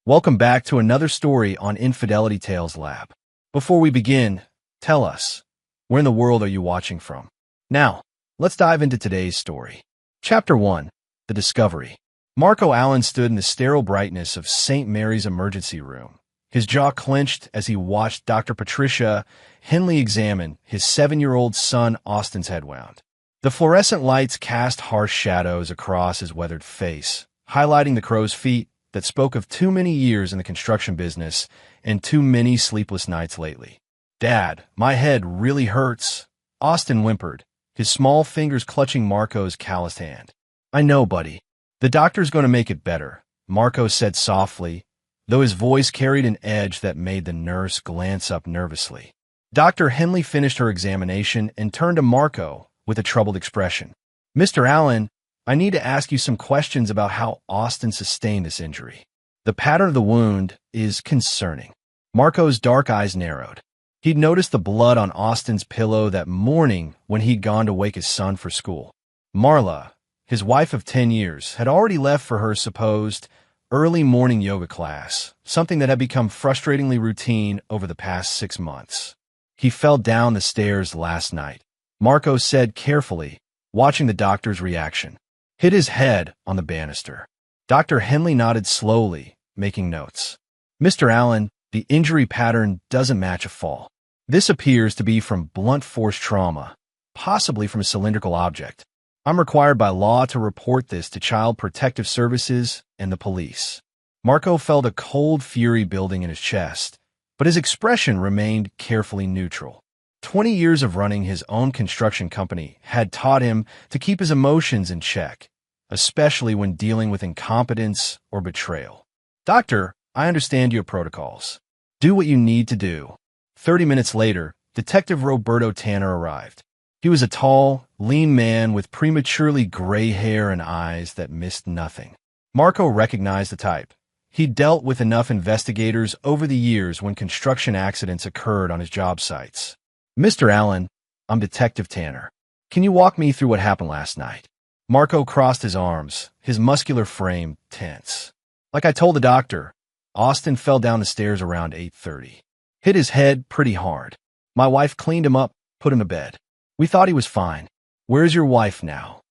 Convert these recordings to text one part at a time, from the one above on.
Welcome back to another story on Infidelity Tales Lab. Before we begin, tell us, where in the world are you watching from? Now, let's dive into today's story. Chapter 1. The Discovery. Marco Allen stood in the sterile brightness of St. Mary's emergency room, his jaw clenched as he watched Dr. Patricia Henley examine his 7-year-old son Austin's head wound. The fluorescent lights cast harsh shadows across his weathered face, highlighting the crow's feet that spoke of too many years in the construction business and too many sleepless nights lately. "Dad, my head really hurts," Austin whimpered, his small fingers clutching Marco's calloused hand. "I know, buddy. The doctor's going to make it better," Marco said softly, though his voice carried an edge that made the nurse glance up nervously. Dr. Henley finished her examination and turned to Marco with a troubled expression. "Mr. Allen, I need to ask you some questions about how Austin sustained this injury. The pattern of the wound is concerning." Marco's dark eyes narrowed. He'd noticed the blood on Austin's pillow that morning when he'd gone to wake his son for school. Marla, his wife of 10 years, had already left for her supposed early morning yoga class, something that had become frustratingly routine over the past 6 months. "He fell down the stairs last night," Marco said carefully, watching the doctor's reaction. "Hit his head on the banister." Dr. Henley nodded slowly, making notes. "Mr. Allen, the injury pattern doesn't match a fall. This appears to be from blunt force trauma, possibly from a cylindrical object. I'm required by law to report this to Child Protective Services and the police." Marco felt a cold fury building in his chest, but his expression remained carefully neutral. 20 years of running his own construction company had taught him to keep his emotions in check, especially when dealing with incompetence or betrayal. "Doctor, I understand your protocols. Do what you need to do." 30 minutes later, Detective Roberto Tanner arrived. He was a tall, lean man with prematurely gray hair and eyes that missed nothing. Marco recognized the type. He'd dealt with enough investigators over the years when construction accidents occurred on his job sites. "Mr. Allen, I'm Detective Tanner. Can you walk me through what happened last night?" Marco crossed his arms, his muscular frame tense. "Like I told the doctor, Austin fell down the stairs around 8:30. Hit his head pretty hard. My wife cleaned him up, put him to bed. We thought he was fine." "Where's your wife now?"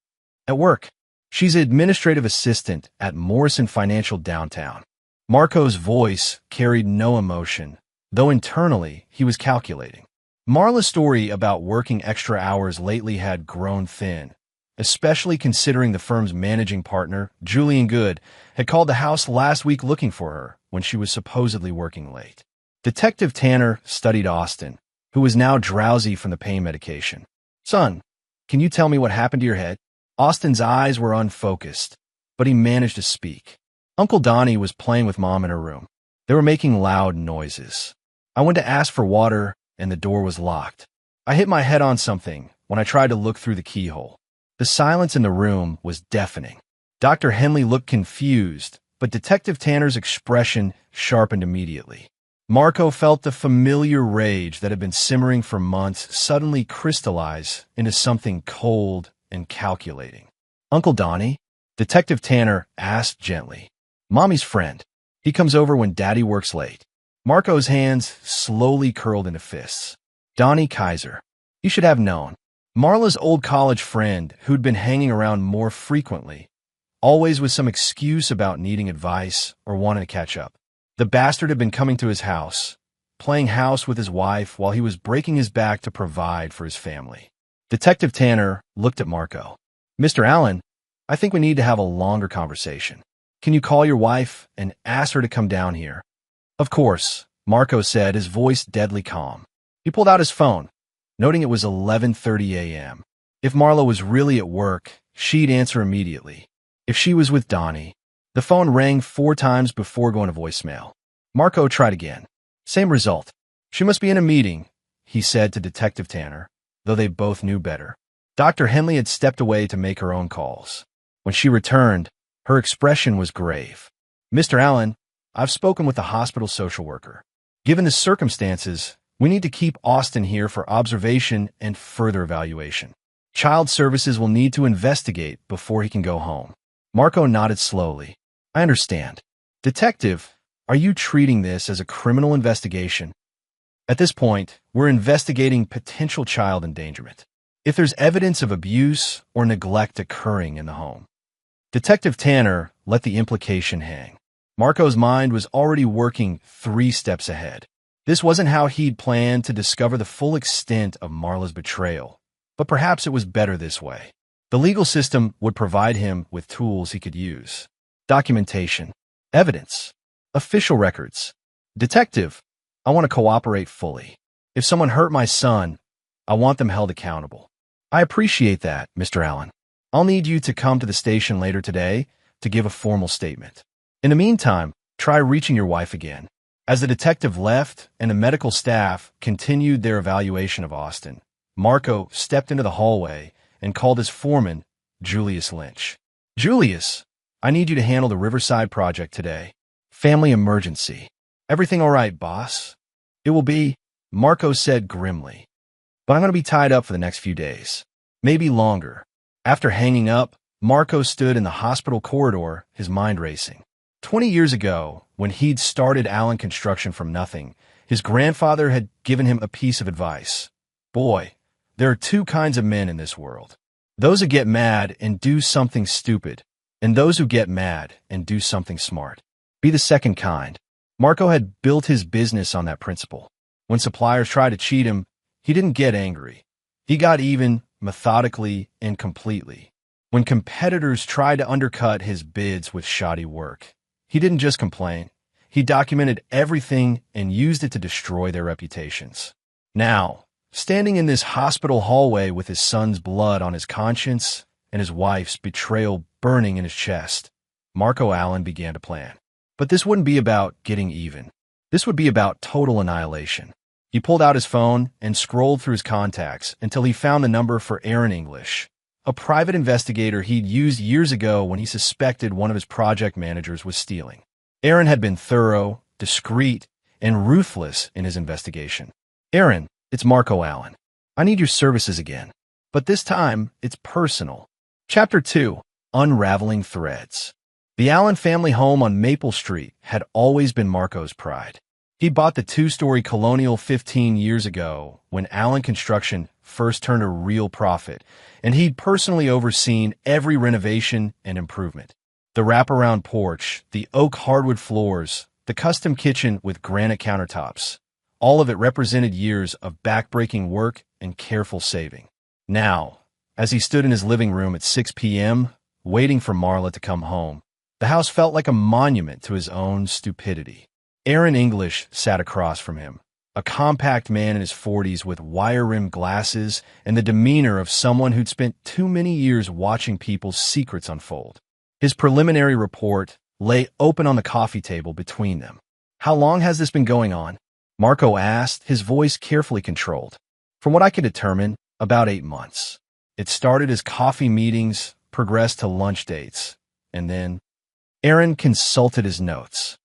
"At work. She's an administrative assistant at Morrison Financial downtown." Marco's voice carried no emotion, though internally he was calculating. Marla's story about working extra hours lately had grown thin, especially considering the firm's managing partner, Julian Good, had called the house last week looking for her when she was supposedly working late. Detective Tanner studied Austin, who was now drowsy from the pain medication. "Son, can you tell me what happened to your head?" Austin's eyes were unfocused, but he managed to speak. "Uncle Donnie was playing with Mom in her room. They were making loud noises. I went to ask for water, and the door was locked. I hit my head on something when I tried to look through the keyhole. The silence in the room was deafening." Dr. Henley looked confused, but Detective Tanner's expression sharpened immediately. Marco felt the familiar rage that had been simmering for months suddenly crystallize into something cold and calculating. "Uncle Donnie?" Detective Tanner asked gently. "Mommy's friend. He comes over when Daddy works late." Marco's hands slowly curled into fists. "Donnie Kaiser. You should have known. Marla's old college friend who'd been hanging around more frequently, always with some excuse about needing advice or wanting to catch up. The bastard had been coming to his house, playing house with his wife while he was breaking his back to provide for his family." Detective Tanner looked at Marco. "Mr. Allen, I think we need to have a longer conversation. Can you call your wife and ask her to come down here?" "Of course," Marco said, his voice deadly calm. He pulled out his phone, noting it was 11:30 a.m. If Marla was really at work, she'd answer immediately. If she was with Donnie, the phone rang 4 times before going to voicemail. Marco tried again. Same result. "She must be in a meeting," he said to Detective Tanner, though they both knew better. Dr. Henley had stepped away to make her own calls. When she returned, her expression was grave. "Mr. Allen, I've spoken with the hospital social worker. Given the circumstances, we need to keep Austin here for observation and further evaluation. Child Services will need to investigate before he can go home." Marco nodded slowly. "I understand." "Detective, Are you treating this as a criminal investigation? At this point, we're investigating potential child endangerment. If there's evidence of abuse or neglect occurring in the home. Detective Tanner let the implication hang. Marco's mind was already working 3 steps ahead. This wasn't how he'd planned to discover the full extent of Marla's betrayal, but perhaps it was better this way. The legal system would provide him with tools he could use. Documentation, evidence, official records. Detective, I want to cooperate fully. If someone hurt my son, I want them held accountable. I appreciate that, Mr. Allen. I'll need you to come to the station later today to give a formal statement. In the meantime, try reaching your wife again. As the detective left and the medical staff continued their evaluation of Austin, Marco stepped into the hallway and called his foreman, Julius Lynch. Julius, I need you to handle the Riverside project today. Family emergency. Everything all right, boss? It will be, Marco said grimly. But I'm going to be tied up for the next few days. Maybe longer. After hanging up, Marco stood in the hospital corridor, his mind racing. 20 years ago, when he'd started Allen Construction from nothing, his grandfather had given him a piece of advice. Boy, there are 2 kinds of men in this world. Those who get mad and do something stupid, and those who get mad and do something smart. Be the second kind. Marco had built his business on that principle. When suppliers tried to cheat him, he didn't get angry. He got even, methodically and completely. When competitors tried to undercut his bids with shoddy work, he didn't just complain. He documented everything and used it to destroy their reputations. Now, standing in this hospital hallway with his son's blood on his conscience and his wife's betrayal burning in his chest, Marco Allen began to plan. But this wouldn't be about getting even. This would be about total annihilation. He pulled out his phone and scrolled through his contacts until he found the number for Aaron English, a private investigator he'd used years ago when he suspected one of his project managers was stealing. Aaron had been thorough, discreet, and ruthless in his investigation. Aaron, it's Marco Allen. I need your services again. But this time, it's personal. Chapter 2, Unraveling Threads. The Allen family home on Maple Street had always been Marco's pride. He bought the 2-story colonial 15 years ago when Allen Construction first turned a real profit, and he'd personally overseen every renovation and improvement. The wraparound porch, the oak hardwood floors, the custom kitchen with granite countertops, all of it represented years of backbreaking work and careful saving. Now, as he stood in his living room at 6 p.m., waiting for Marla to come home, the house felt like a monument to his own stupidity. Aaron English sat across from him, a compact man in his 40s with wire-rimmed glasses and the demeanor of someone who'd spent too many years watching people's secrets unfold. His preliminary report lay open on the coffee table between them. How long has this been going on? Marco asked, his voice carefully controlled. From what I can determine, about 8 months. It started as coffee meetings, progressed to lunch dates, and then Aaron consulted his notes.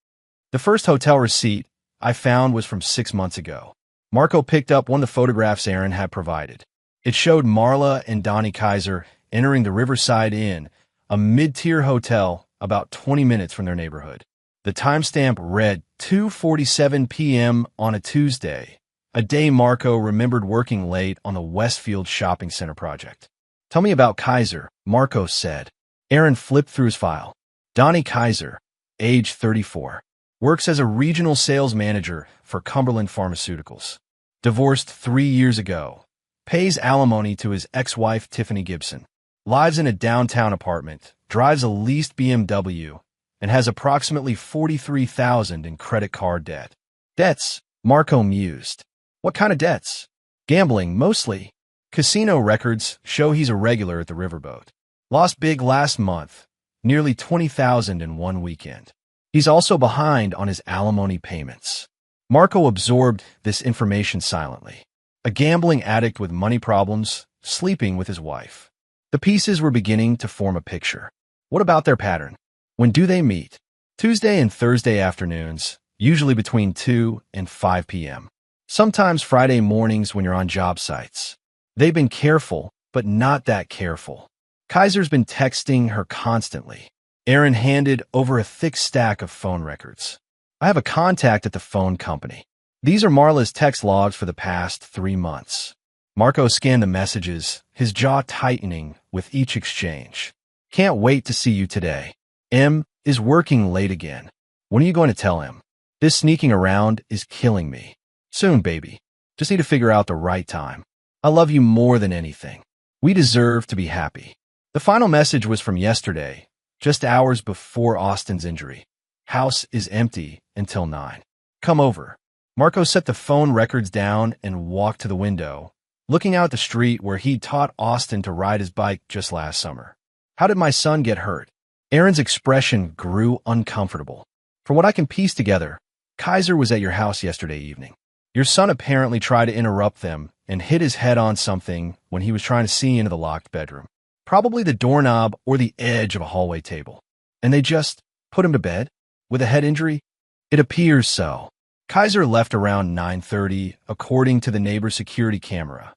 The first hotel receipt I found was from 6 months ago. Marco picked up one of the photographs Aaron had provided. It showed Marla and Donnie Kaiser entering the Riverside Inn, a mid-tier hotel about 20 minutes from their neighborhood. The timestamp read 2:47 p.m. on a Tuesday, a day Marco remembered working late on the Westfield Shopping Center project. Tell me about Kaiser, Marco said. Aaron flipped through his file. Donnie Kaiser, age 34. Works as a regional sales manager for Cumberland Pharmaceuticals. Divorced 3 years ago. Pays alimony to his ex-wife Tiffany Gibson. Lives in a downtown apartment. Drives a leased BMW. And has approximately $43,000 in credit card debt. Debts, Marco mused. What kind of debts? Gambling, mostly. Casino records show he's a regular at the riverboat. Lost big last month. Nearly $20,000 in one weekend. He's also behind on his alimony payments. Marco absorbed this information silently. A gambling addict with money problems, sleeping with his wife. The pieces were beginning to form a picture. What about their pattern? When do they meet? Tuesday and Thursday afternoons, usually between 2 and 5 p.m. Sometimes Friday mornings when you're on job sites. They've been careful, but not that careful. Kaiser's been texting her constantly. Aaron handed over a thick stack of phone records. I have a contact at the phone company. These are Marla's text logs for the past 3 months. Marco scanned the messages, his jaw tightening with each exchange. Can't wait to see you today. M is working late again. When are you going to tell him? This sneaking around is killing me. Soon, baby. Just need to figure out the right time. I love you more than anything. We deserve to be happy. The final message was from yesterday, just hours before Austin's injury. House is empty until 9. Come over. Marco set the phone records down and walked to the window, looking out the street where he'd taught Austin to ride his bike just last summer. How did my son get hurt? Aaron's expression grew uncomfortable. From what I can piece together, Kaiser was at your house yesterday evening. Your son apparently tried to interrupt them and hit his head on something when he was trying to see into the locked bedroom. Probably the doorknob or the edge of a hallway table. And they just put him to bed? With a head injury? It appears so. Kaiser left around 9:30, according to the neighbor's security camera.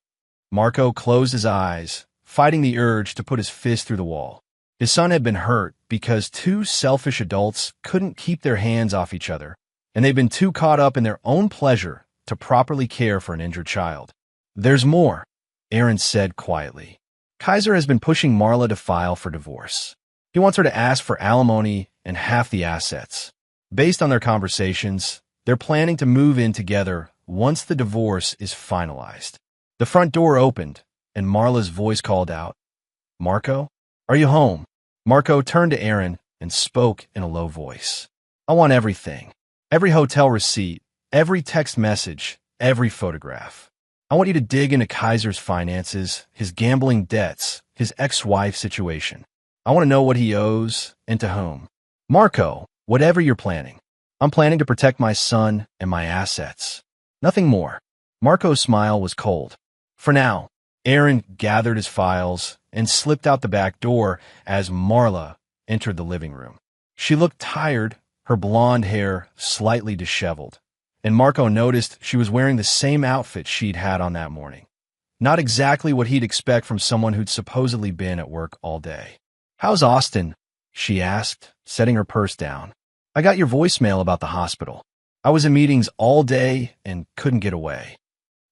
Marco closed his eyes, fighting the urge to put his fist through the wall. His son had been hurt because 2 selfish adults couldn't keep their hands off each other, and they'd been too caught up in their own pleasure to properly care for an injured child. There's more, Aaron said quietly. Kaiser has been pushing Marla to file for divorce. He wants her to ask for alimony and half the assets. Based on their conversations, they're planning to move in together once the divorce is finalized. The front door opened, and Marla's voice called out, "Marco, are you home?" Marco turned to Aaron and spoke in a low voice. "I want everything. Every hotel receipt, every text message, every photograph. I want you to dig into Kaiser's finances, his gambling debts, his ex-wife situation. I want to know what he owes and to whom. Marco, whatever you're planning. I'm planning to protect my son and my assets. Nothing more." Marco's smile was cold. For now, Aaron gathered his files and slipped out the back door as Marla entered the living room. She looked tired, her blonde hair slightly disheveled, and Marco noticed she was wearing the same outfit she'd had on that morning. Not exactly what he'd expect from someone who'd supposedly been at work all day. "How's Austin?" she asked, setting her purse down. "I got your voicemail about the hospital. I was in meetings all day and couldn't get away."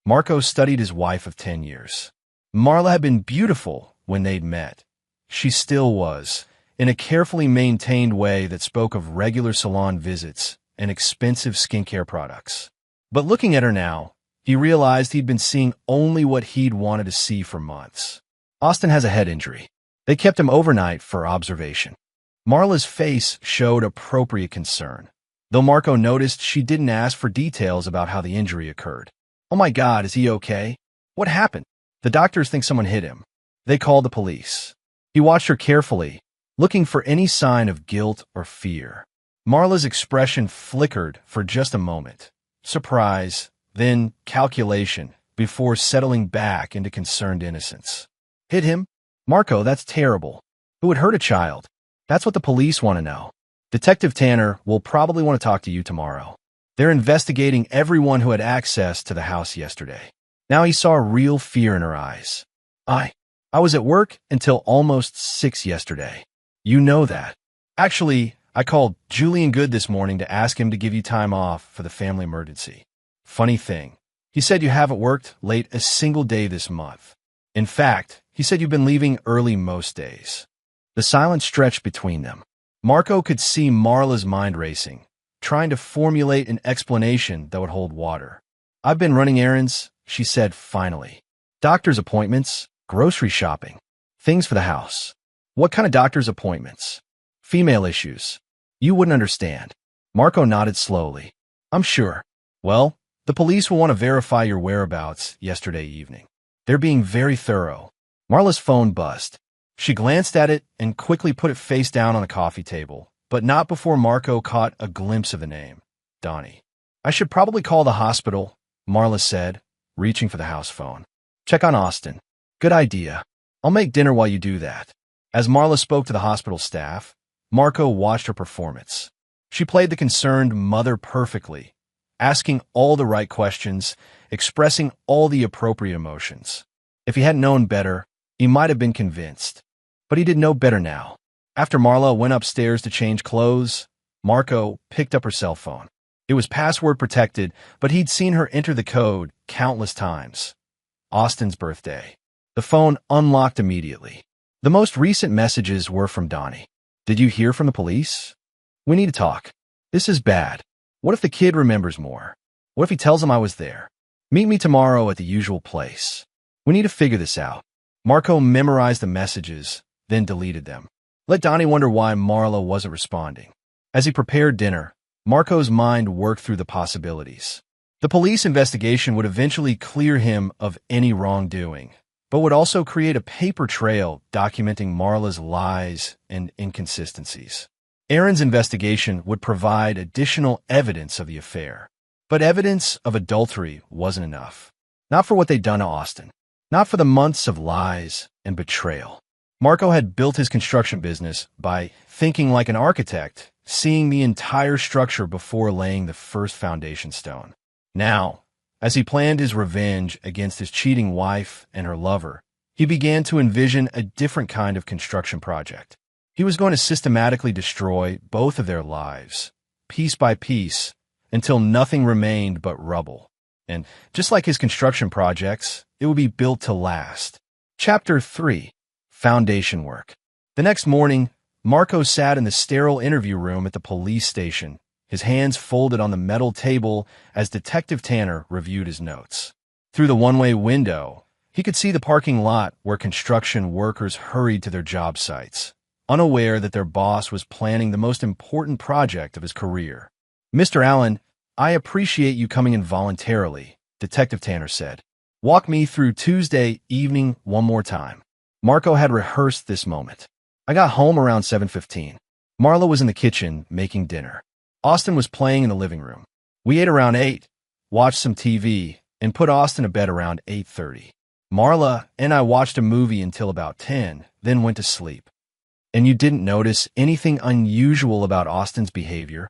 Marco studied his wife of 10 years. Marla had been beautiful when they'd met. She still was, in a carefully maintained way that spoke of regular salon visits and expensive skincare products. But looking at her now, he realized he'd been seeing only what he'd wanted to see for months. Austin has a head injury. They kept him overnight for observation. Marla's face showed appropriate concern, though Marco noticed she didn't ask for details about how the injury occurred. "Oh my God, is he okay? What happened?" "The doctors think someone hit him. They called the police." He watched her carefully, looking for any sign of guilt or fear. Marla's expression flickered for just a moment. Surprise, then calculation, before settling back into concerned innocence. "Hit him? Marco, that's terrible. Who would hurt a child? That's what the police want to know. Detective Tanner will probably want to talk to you tomorrow. They're investigating everyone who had access to the house yesterday." Now he saw real fear in her eyes. I was at work until almost 6 yesterday. You know that. Actually, I called Julian Good this morning to ask him to give you time off for the family emergency. Funny thing, he said you haven't worked late a single day this month. In fact, he said you've been leaving early most days. The silence stretched between them. Marco could see Marla's mind racing, trying to formulate an explanation that would hold water. "I've been running errands," she said finally. "Doctor's appointments, grocery shopping, things for the house." "What kind of doctor's appointments?" "Female issues. You wouldn't understand." Marco nodded slowly. "I'm sure. Well, the police will want to verify your whereabouts yesterday evening. They're being very thorough." Marla's phone buzzed. She glanced at it and quickly put it face down on the coffee table, but not before Marco caught a glimpse of the name, Donnie. "I should probably call the hospital," Marla said, reaching for the house phone. "Check on Austin." "Good idea. I'll make dinner while you do that." As Marla spoke to the hospital staff, Marco watched her performance. She played the concerned mother perfectly, asking all the right questions, expressing all the appropriate emotions. If he hadn't known better, he might have been convinced. But he did know better now. After Marla went upstairs to change clothes, Marco picked up her cell phone. It was password protected, but he'd seen her enter the code countless times. Austin's birthday. The phone unlocked immediately. The most recent messages were from Donnie. Did you hear from the police? We need to talk. This is bad. What if the kid remembers more? What if he tells him I was there? Meet me tomorrow at the usual place. We need to figure this out. Marco memorized the messages, then deleted them. Let Donnie wonder why Marla wasn't responding. As he prepared dinner, Marco's mind worked through the possibilities. The police investigation would eventually clear him of any wrongdoing, but would also create a paper trail documenting Marla's lies and inconsistencies. Aaron's investigation would provide additional evidence of the affair. But evidence of adultery wasn't enough. Not for what they'd done to Austin. Not for the months of lies and betrayal. Marco had built his construction business by thinking like an architect, seeing the entire structure before laying the first foundation stone. Now, as he planned his revenge against his cheating wife and her lover, he began to envision a different kind of construction project. He was going to systematically destroy both of their lives, piece by piece, until nothing remained but rubble. And just like his construction projects, it would be built to last. Chapter 3. Foundation Work. The next morning, Marco sat in the sterile interview room at the police station, his hands folded on the metal table as Detective Tanner reviewed his notes. Through the one-way window, he could see the parking lot where construction workers hurried to their job sites, unaware that their boss was planning the most important project of his career. Mr. Allen, I appreciate you coming in voluntarily, Detective Tanner said. Walk me through Tuesday evening one more time. Marco had rehearsed this moment. I got home around 7:15. Marla was in the kitchen making dinner. Austin was playing in the living room. We ate around 8, watched some TV, and put Austin to bed around 8:30. Marla and I watched a movie until about 10, then went to sleep. And you didn't notice anything unusual about Austin's behavior?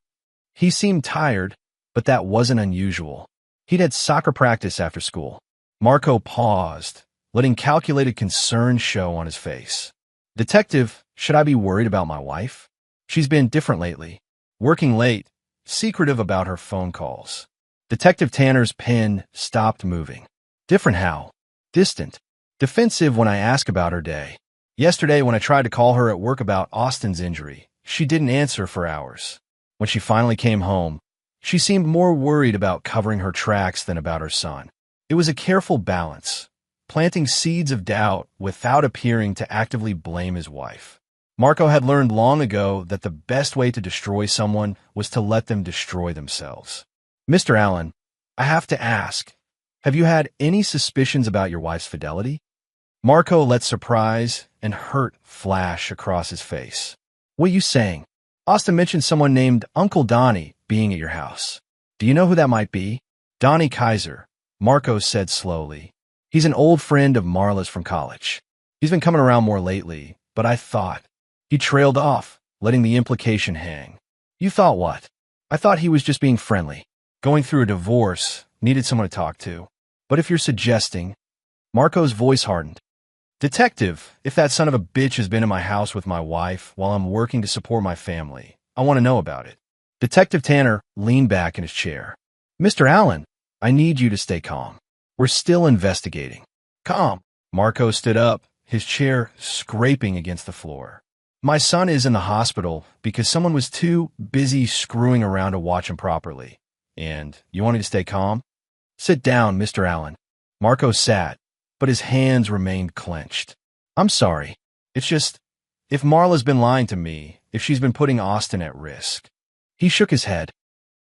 He seemed tired, but that wasn't unusual. He'd had soccer practice after school. Marco paused, letting calculated concern show on his face. Detective, should I be worried about my wife? She's been different lately. Working late, secretive about her phone calls. Detective Tanner's pen stopped moving. Different how? Distant. Defensive when I ask about her day. Yesterday, when I tried to call her at work about Austin's injury, she didn't answer for hours. When she finally came home, she seemed more worried about covering her tracks than about her son. It was a careful balance, planting seeds of doubt without appearing to actively blame his wife. Marco had learned long ago that the best way to destroy someone was to let them destroy themselves. Mr. Allen, I have to ask, have you had any suspicions about your wife's fidelity? Marco let surprise and hurt flash across his face. What are you saying? Austin mentioned someone named Uncle Donnie being at your house. Do you know who that might be? Donnie Kaiser, Marco said slowly. He's an old friend of Marla's from college. He's been coming around more lately, but I thought. He trailed off, letting the implication hang. You thought what? I thought he was just being friendly. Going through a divorce, needed someone to talk to. But if you're suggesting... Marco's voice hardened. Detective, if that son of a bitch has been in my house with my wife while I'm working to support my family, I want to know about it. Detective Tanner leaned back in his chair. Mr. Allen, I need you to stay calm. We're still investigating. Calm. Marco stood up, his chair scraping against the floor. My son is in the hospital because someone was too busy screwing around to watch him properly. And you want me to stay calm? Sit down, Mr. Allen. Marco sat, but his hands remained clenched. I'm sorry. It's just, if Marla's been lying to me, if she's been putting Austin at risk. He shook his head.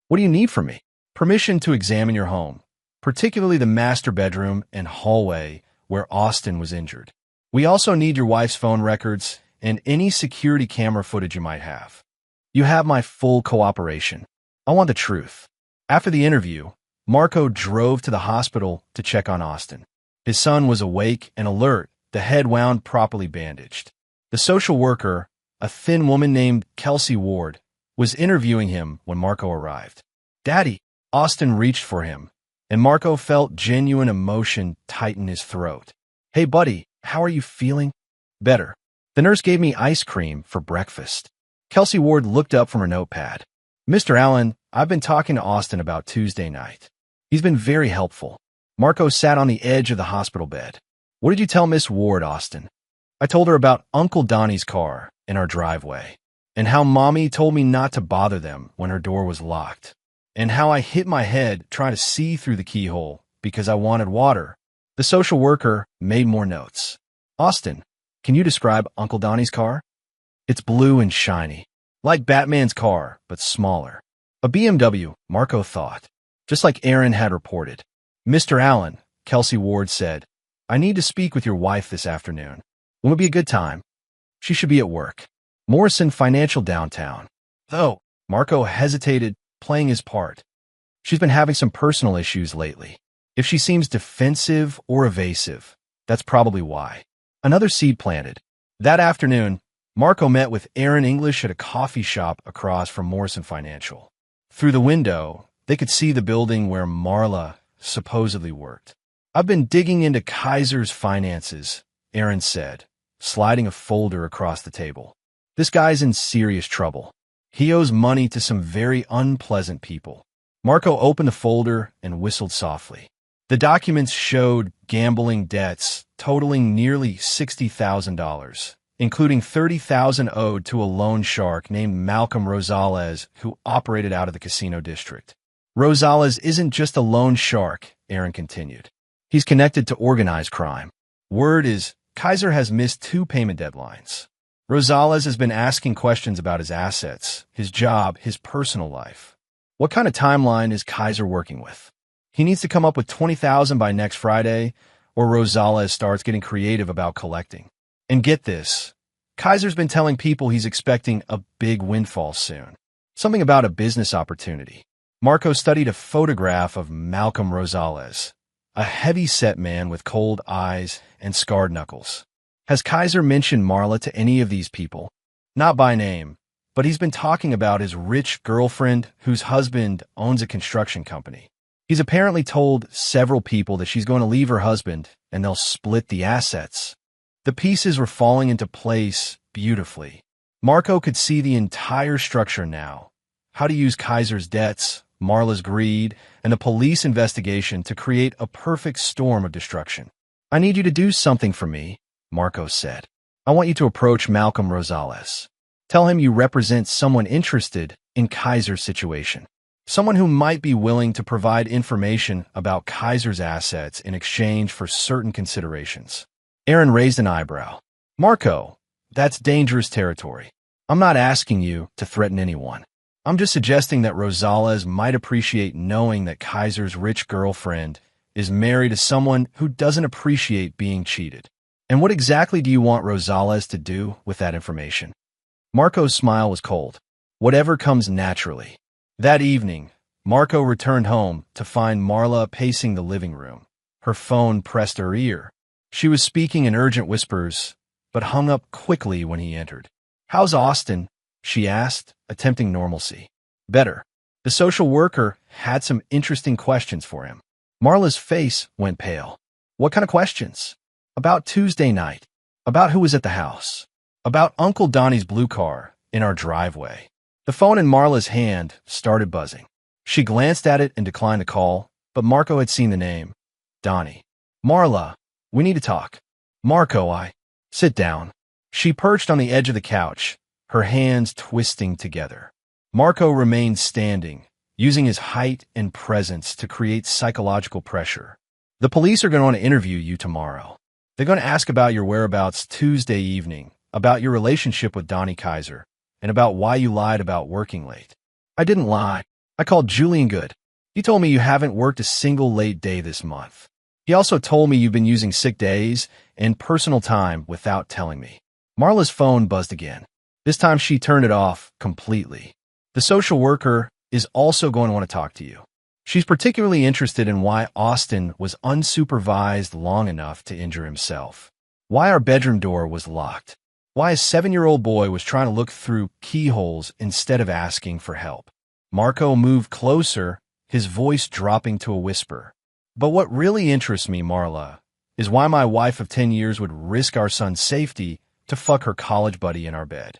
What do you need from me? Permission to examine your home, particularly the master bedroom and hallway where Austin was injured. We also need your wife's phone records and any security camera footage you might have. You have my full cooperation. I want the truth. After the interview, Marco drove to the hospital to check on Austin. His son was awake and alert, the head wound properly bandaged. The social worker, a thin woman named Kelsey Ward, was interviewing him when Marco arrived. Daddy, Austin reached for him, and Marco felt genuine emotion tighten his throat. Hey, buddy, how are you feeling? Better. The nurse gave me ice cream for breakfast. Kelsey Ward looked up from her notepad. Mr. Allen, I've been talking to Austin about Tuesday night. He's been very helpful. Marco sat on the edge of the hospital bed. What did you tell Miss Ward, Austin? I told her about Uncle Donnie's car in our driveway, and how Mommy told me not to bother them when her door was locked, and how I hit my head trying to see through the keyhole because I wanted water. The social worker made more notes. Austin, can you describe Uncle Donnie's car? It's blue and shiny, like Batman's car, but smaller. A BMW, Marco thought, just like Aaron had reported. Mr. Allen, Kelsey Ward said, I need to speak with your wife this afternoon. When would be a good time? She should be at work. Morrison Financial downtown. Though, Marco hesitated, playing his part. She's been having some personal issues lately. If she seems defensive or evasive, that's probably why. Another seed planted. That afternoon, Marco met with Aaron English at a coffee shop across from Morrison Financial. Through the window, they could see the building where Marla supposedly worked. I've been digging into Kaiser's finances, Aaron said, sliding a folder across the table. This guy's in serious trouble. He owes money to some very unpleasant people. Marco opened the folder and whistled softly. The documents showed gambling debts totaling nearly $60,000, including $30,000 owed to a loan shark named Malcolm Rosales, who operated out of the casino district. Rosales isn't just a loan shark, Aaron continued. He's connected to organized crime. Word is, Kaiser has missed 2 payment deadlines. Rosales has been asking questions about his assets, his job, his personal life. What kind of timeline is Kaiser working with? He needs to come up with $20,000 by next Friday, or Rosales starts getting creative about collecting. And get this, Kaiser's been telling people he's expecting a big windfall soon. Something about a business opportunity. Marco studied a photograph of Malcolm Rosales, a heavy-set man with cold eyes and scarred knuckles. Has Kaiser mentioned Marla to any of these people? Not by name, but he's been talking about his rich girlfriend whose husband owns a construction company. He's apparently told several people that she's going to leave her husband and they'll split the assets. The pieces were falling into place beautifully. Marco could see the entire structure now. How to use Kaiser's debts, Marla's greed, and a police investigation to create a perfect storm of destruction. I need you to do something for me, Marco said. I want you to approach Malcolm Rosales. Tell him you represent someone interested in Kaiser's situation. Someone who might be willing to provide information about Kaiser's assets in exchange for certain considerations. Aaron raised an eyebrow. Marco, that's dangerous territory. I'm not asking you to threaten anyone. I'm just suggesting that Rosales might appreciate knowing that Kaiser's rich girlfriend is married to someone who doesn't appreciate being cheated. And what exactly do you want Rosales to do with that information? Marco's smile was cold. Whatever comes naturally. That evening, Marco returned home to find Marla pacing the living room. Her phone pressed her ear. She was speaking in urgent whispers, but hung up quickly when he entered. How's Austin? She asked, attempting normalcy. Better. The social worker had some interesting questions for him. Marla's face went pale. What kind of questions? About Tuesday night. About who was at the house. About Uncle Donnie's blue car in our driveway. The phone in Marla's hand started buzzing. She glanced at it and declined the call, but Marco had seen the name. Donnie. Marla, we need to talk. Marco, sit down. She perched on the edge of the couch, her hands twisting together. Marco remained standing, using his height and presence to create psychological pressure. The police are going to want to interview you tomorrow. They're going to ask about your whereabouts Tuesday evening, about your relationship with Donnie Kaiser, and about why you lied about working late. I didn't lie. I called Julian Good. He told me you haven't worked a single late day this month. He also told me you've been using sick days and personal time without telling me. Marla's phone buzzed again. This time she turned it off completely. The social worker is also going to want to talk to you. She's particularly interested in why Austin was unsupervised long enough to injure himself. Why our bedroom door was locked. Why a 7-year-old boy was trying to look through keyholes instead of asking for help. Marco moved closer, his voice dropping to a whisper. But what really interests me, Marla, is why my wife of 10 years would risk our son's safety to fuck her college buddy in our bed.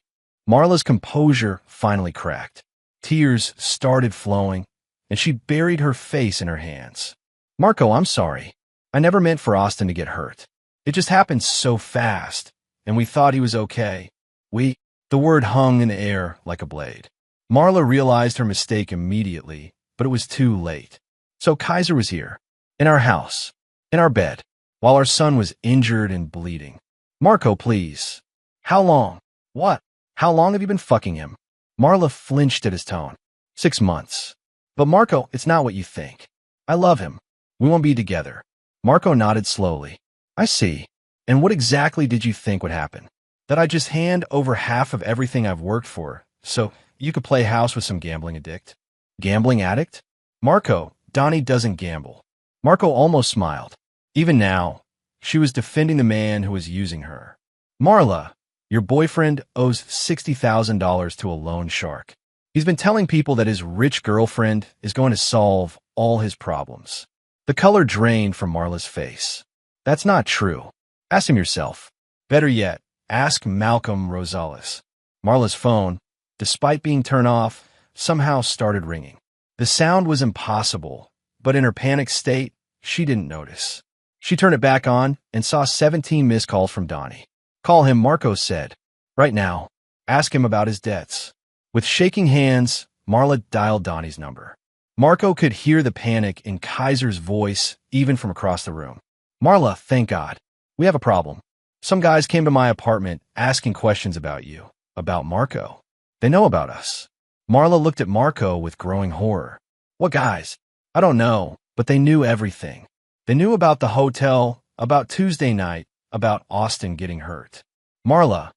Marla's composure finally cracked. Tears started flowing, and she buried her face in her hands. Marco, I'm sorry. I never meant for Austin to get hurt. It just happened so fast, and we thought he was okay. The word hung in the air like a blade. Marla realized her mistake immediately, but it was too late. So Kaiser was here, in our house, in our bed, while our son was injured and bleeding. Marco, please. How long? What? How long have you been fucking him? Marla flinched at his tone. 6 months. But Marco, it's not what you think. I love him. We won't be together. Marco nodded slowly. I see. And what exactly did you think would happen? That I just hand over half of everything I've worked for, so you could play house with some gambling addict? Gambling addict? Marco, Donnie doesn't gamble. Marco almost smiled. Even now, she was defending the man who was using her. Marla, your boyfriend owes $60,000 to a loan shark. He's been telling people that his rich girlfriend is going to solve all his problems. The color drained from Marla's face. That's not true. Ask him yourself. Better yet, ask Malcolm Rosales. Marla's phone, despite being turned off, somehow started ringing. The sound was impossible, but in her panicked state, she didn't notice. She turned it back on and saw 17 missed calls from Donnie. Call him, Marco said. Right now. Ask him about his debts. With shaking hands, Marla dialed Donnie's number. Marco could hear the panic in Kaiser's voice, even from across the room. Marla, thank God. We have a problem. Some guys came to my apartment asking questions about you, about Marco. They know about us. Marla looked at Marco with growing horror. What guys? I don't know, but they knew everything. They knew about the hotel, about Tuesday night, about Austin getting hurt. Marla,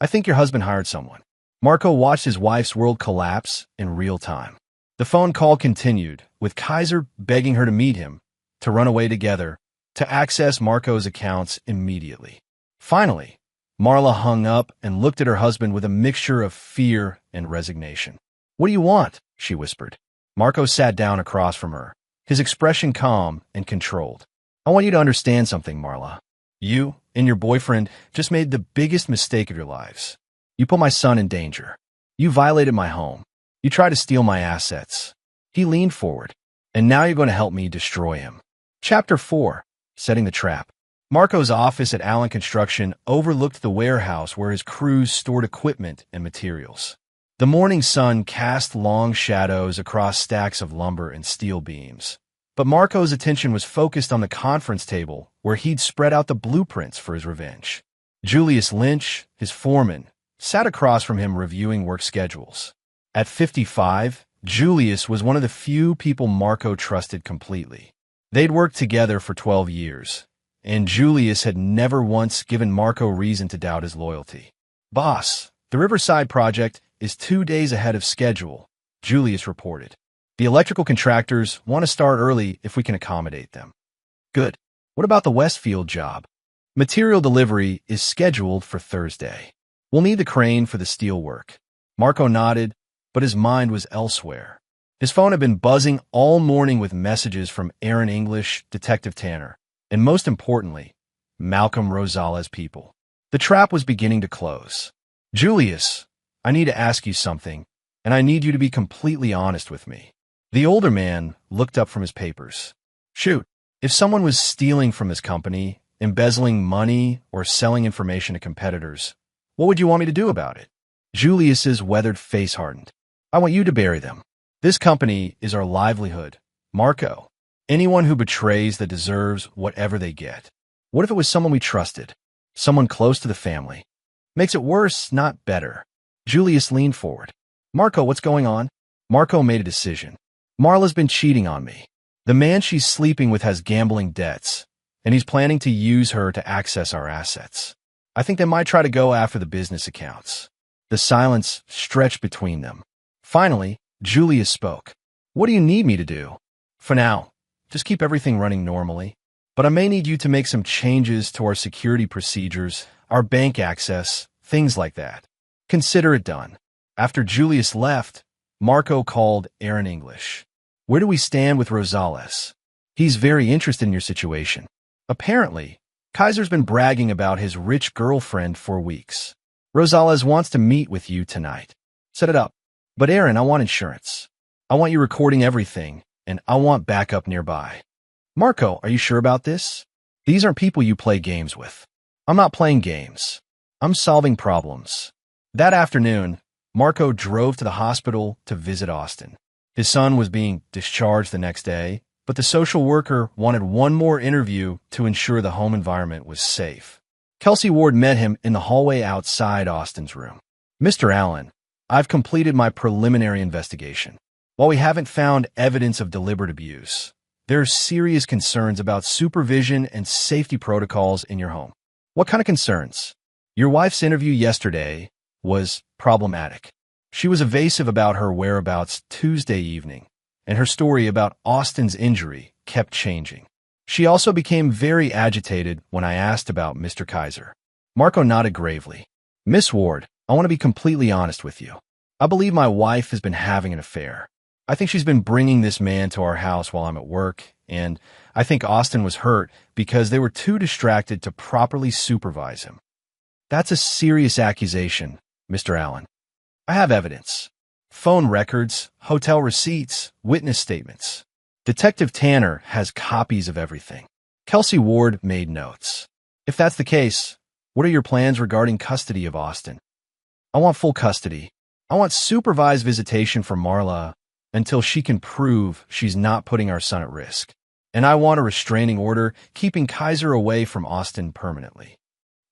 I think your husband hired someone. Marco watched his wife's world collapse in real time. The phone call continued, with Kaiser begging her to meet him, to run away together, to access Marco's accounts immediately. Finally, Marla hung up and looked at her husband with a mixture of fear and resignation. What do you want? She whispered. Marco sat down across from her, his expression calm and controlled. I want you to understand something, Marla. You and your boyfriend just made the biggest mistake of your lives. You put my son in danger. You violated my home. You tried to steal my assets. He leaned forward, and now you're going to help me destroy him. Chapter 4. Setting the Trap. Marco's office at Allen Construction overlooked the warehouse where his crews stored equipment and materials. The morning sun cast long shadows across stacks of lumber and steel beams. But Marco's attention was focused on the conference table where he'd spread out the blueprints for his revenge. Julius Lynch, his foreman, sat across from him reviewing work schedules. At 55, Julius was one of the few people Marco trusted completely. They'd worked together for 12 years, and Julius had never once given Marco reason to doubt his loyalty. Boss, the Riverside project is 2 days ahead of schedule, Julius reported. The electrical contractors want to start early if we can accommodate them. Good. What about the Westfield job? Material delivery is scheduled for Thursday. We'll need the crane for the steel work. Marco nodded, but his mind was elsewhere. His phone had been buzzing all morning with messages from Aaron English, Detective Tanner, and most importantly, Malcolm Rosales' people. The trap was beginning to close. Julius, I need to ask you something, and I need you to be completely honest with me. The older man looked up from his papers. Shoot, if someone was stealing from his company, embezzling money, or selling information to competitors, what would you want me to do about it? Julius's weathered face hardened. I want you to bury them. This company is our livelihood. Marco, anyone who betrays that deserves whatever they get. What if it was someone we trusted? Someone close to the family? Makes it worse, not better. Julius leaned forward. Marco, what's going on? Marco made a decision. Marla's been cheating on me. The man she's sleeping with has gambling debts, and he's planning to use her to access our assets. I think they might try to go after the business accounts. The silence stretched between them. Finally, Julius spoke. What do you need me to do? For now, just keep everything running normally. But I may need you to make some changes to our security procedures, our bank access, things like that. Consider it done. After Julius left, Marco called Aaron English. Where do we stand with Rosales? He's very interested in your situation. Apparently, Kaiser's been bragging about his rich girlfriend for weeks. Rosales wants to meet with you tonight. Set it up. But Aaron, I want insurance. I want you recording everything, and I want backup nearby. Marco, are you sure about this? These aren't people you play games with. I'm not playing games. I'm solving problems. That afternoon, Marco drove to the hospital to visit Austin. His son was being discharged the next day, but the social worker wanted one more interview to ensure the home environment was safe. Kelsey Ward met him in the hallway outside Austin's room. Mr. Allen, I've completed my preliminary investigation. While we haven't found evidence of deliberate abuse, there are serious concerns about supervision and safety protocols in your home. What kind of concerns? Your wife's interview yesterday was problematic. She was evasive about her whereabouts Tuesday evening, and her story about Austin's injury kept changing. She also became very agitated when I asked about Mr. Kaiser. Marco nodded gravely. Miss Ward, I want to be completely honest with you. I believe my wife has been having an affair. I think she's been bringing this man to our house while I'm at work, and I think Austin was hurt because they were too distracted to properly supervise him. That's a serious accusation, Mr. Allen. I have evidence. Phone records, hotel receipts, witness statements. Detective Tanner has copies of everything. Kelsey Ward made notes. If that's the case, what are your plans regarding custody of Austin? I want full custody. I want supervised visitation for Marla until she can prove she's not putting our son at risk. And I want a restraining order keeping Kaiser away from Austin permanently.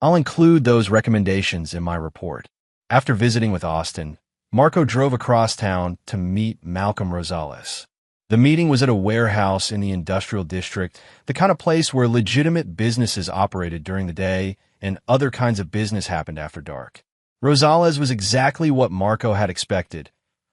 I'll include those recommendations in my report. After visiting with Austin, Marco drove across town to meet Malcolm Rosales. The meeting was at a warehouse in the industrial district, the kind of place where legitimate businesses operated during the day and other kinds of business happened after dark. Rosales was exactly what Marco had expected.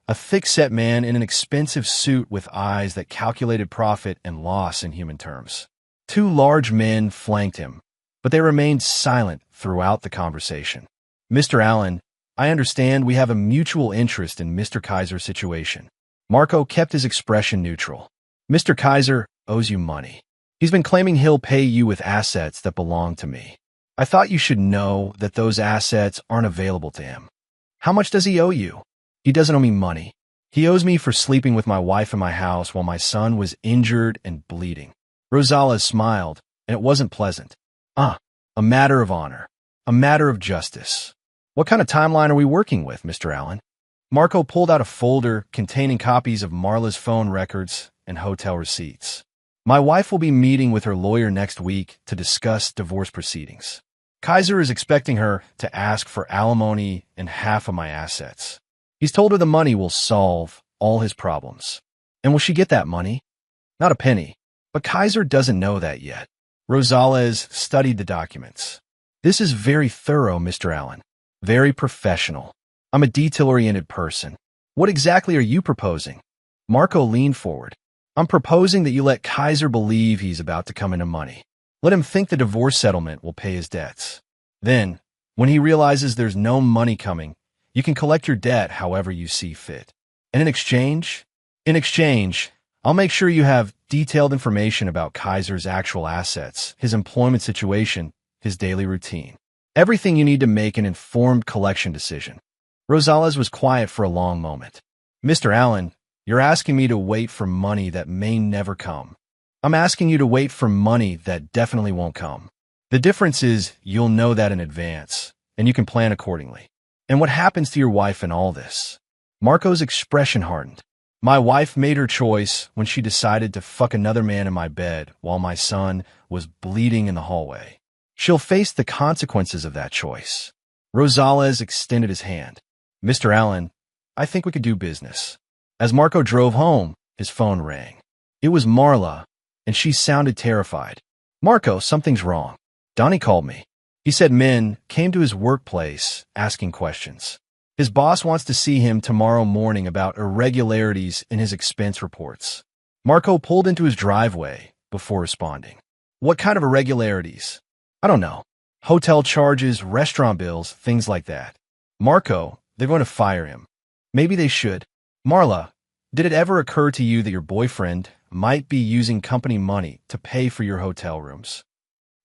A thick-set man in an expensive suit with eyes that calculated profit and loss in human terms. Two large men flanked him, but they remained silent throughout the conversation. Mr. Allen, I understand we have a mutual interest in Mr. Kaiser's situation. Marco kept his expression neutral. Mr. Kaiser owes you money. He's been claiming he'll pay you with assets that belong to me. I thought you should know that those assets aren't available to him. How much does he owe you? He doesn't owe me money. He owes me for sleeping with my wife in my house while my son was injured and bleeding. Rosales smiled, and it wasn't pleasant. A matter of honor. A matter of justice. What kind of timeline are we working with, Mr. Allen? Marco pulled out a folder containing copies of Marla's phone records and hotel receipts. My wife will be meeting with her lawyer next week to discuss divorce proceedings. Kaiser is expecting her to ask for alimony and half of my assets. He's told her the money will solve all his problems. And will she get that money? Not a penny. But Kaiser doesn't know that yet. Rosales studied the documents. This is very thorough, Mr. Allen. Very professional. I'm a detail-oriented person. What exactly are you proposing? Marco leaned forward. I'm proposing that you let Kaiser believe he's about to come into money. Let him think the divorce settlement will pay his debts. Then, when he realizes there's no money coming, you can collect your debt however you see fit. And in exchange, I'll make sure you have detailed information about Kaiser's actual assets, his employment situation, his daily routine. Everything you need to make an informed collection decision. Rosales was quiet for a long moment. Mr. Allen, you're asking me to wait for money that may never come. I'm asking you to wait for money that definitely won't come. The difference is you'll know that in advance, and you can plan accordingly. And what happens to your wife in all this? Marco's expression hardened. My wife made her choice when she decided to fuck another man in my bed while my son was bleeding in the hallway. She'll face the consequences of that choice. Rosales extended his hand. Mr. Allen, I think we could do business. As Marco drove home, his phone rang. It was Marla, and she sounded terrified. Marco, something's wrong. Donnie called me. He said men came to his workplace asking questions. His boss wants to see him tomorrow morning about irregularities in his expense reports. Marco pulled into his driveway before responding. What kind of irregularities? I don't know. Hotel charges, restaurant bills, things like that. Marco, they're going to fire him. Maybe they should. Marla, did it ever occur to you that your boyfriend might be using company money to pay for your hotel rooms?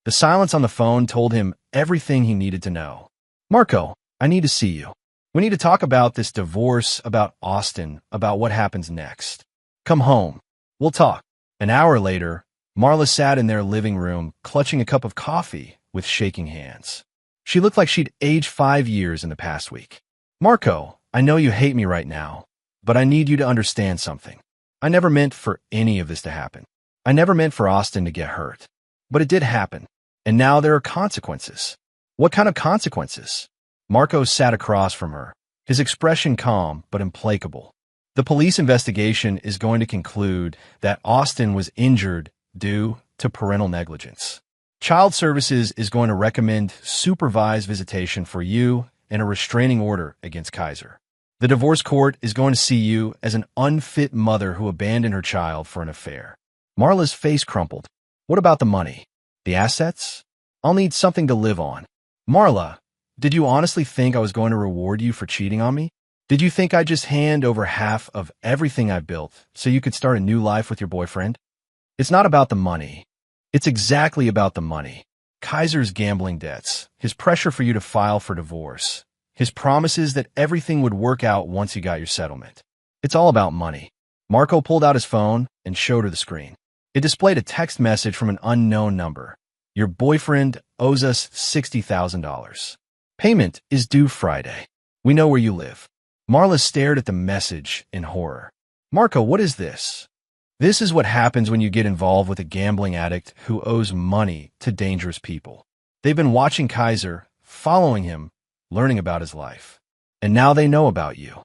The silence on the phone told him everything he needed to know. Marco, I need to see you. We need to talk about this divorce, about Austin, about what happens next. Come home. We'll talk. An hour later, Marla sat in their living room, clutching a cup of coffee with shaking hands. She looked like she'd aged 5 years in the past week. Marco, I know you hate me right now, but I need you to understand something. I never meant for any of this to happen. I never meant for Austin to get hurt. But it did happen, and now there are consequences. What kind of consequences? Marco sat across from her, his expression calm but implacable. The police investigation is going to conclude that Austin was injured due to parental negligence. Child Services is going to recommend supervised visitation for you and a restraining order against Kaiser. The divorce court is going to see you as an unfit mother who abandoned her child for an affair. Marla's face crumpled. What about the money? The assets? I'll need something to live on. Marla, did you honestly think I was going to reward you for cheating on me? Did you think I'd just hand over half of everything I built so you could start a new life with your boyfriend? It's not about the money. It's exactly about the money. Kaiser's gambling debts, his pressure for you to file for divorce, his promises that everything would work out once you got your settlement. It's all about money. Marco pulled out his phone and showed her the screen. It displayed a text message from an unknown number. Your boyfriend owes us $60,000. Payment is due Friday. We know where you live. Marla stared at the message in horror. Marco, what is this? This is what happens when you get involved with a gambling addict who owes money to dangerous people. They've been watching Kaiser, following him, learning about his life. And now they know about you.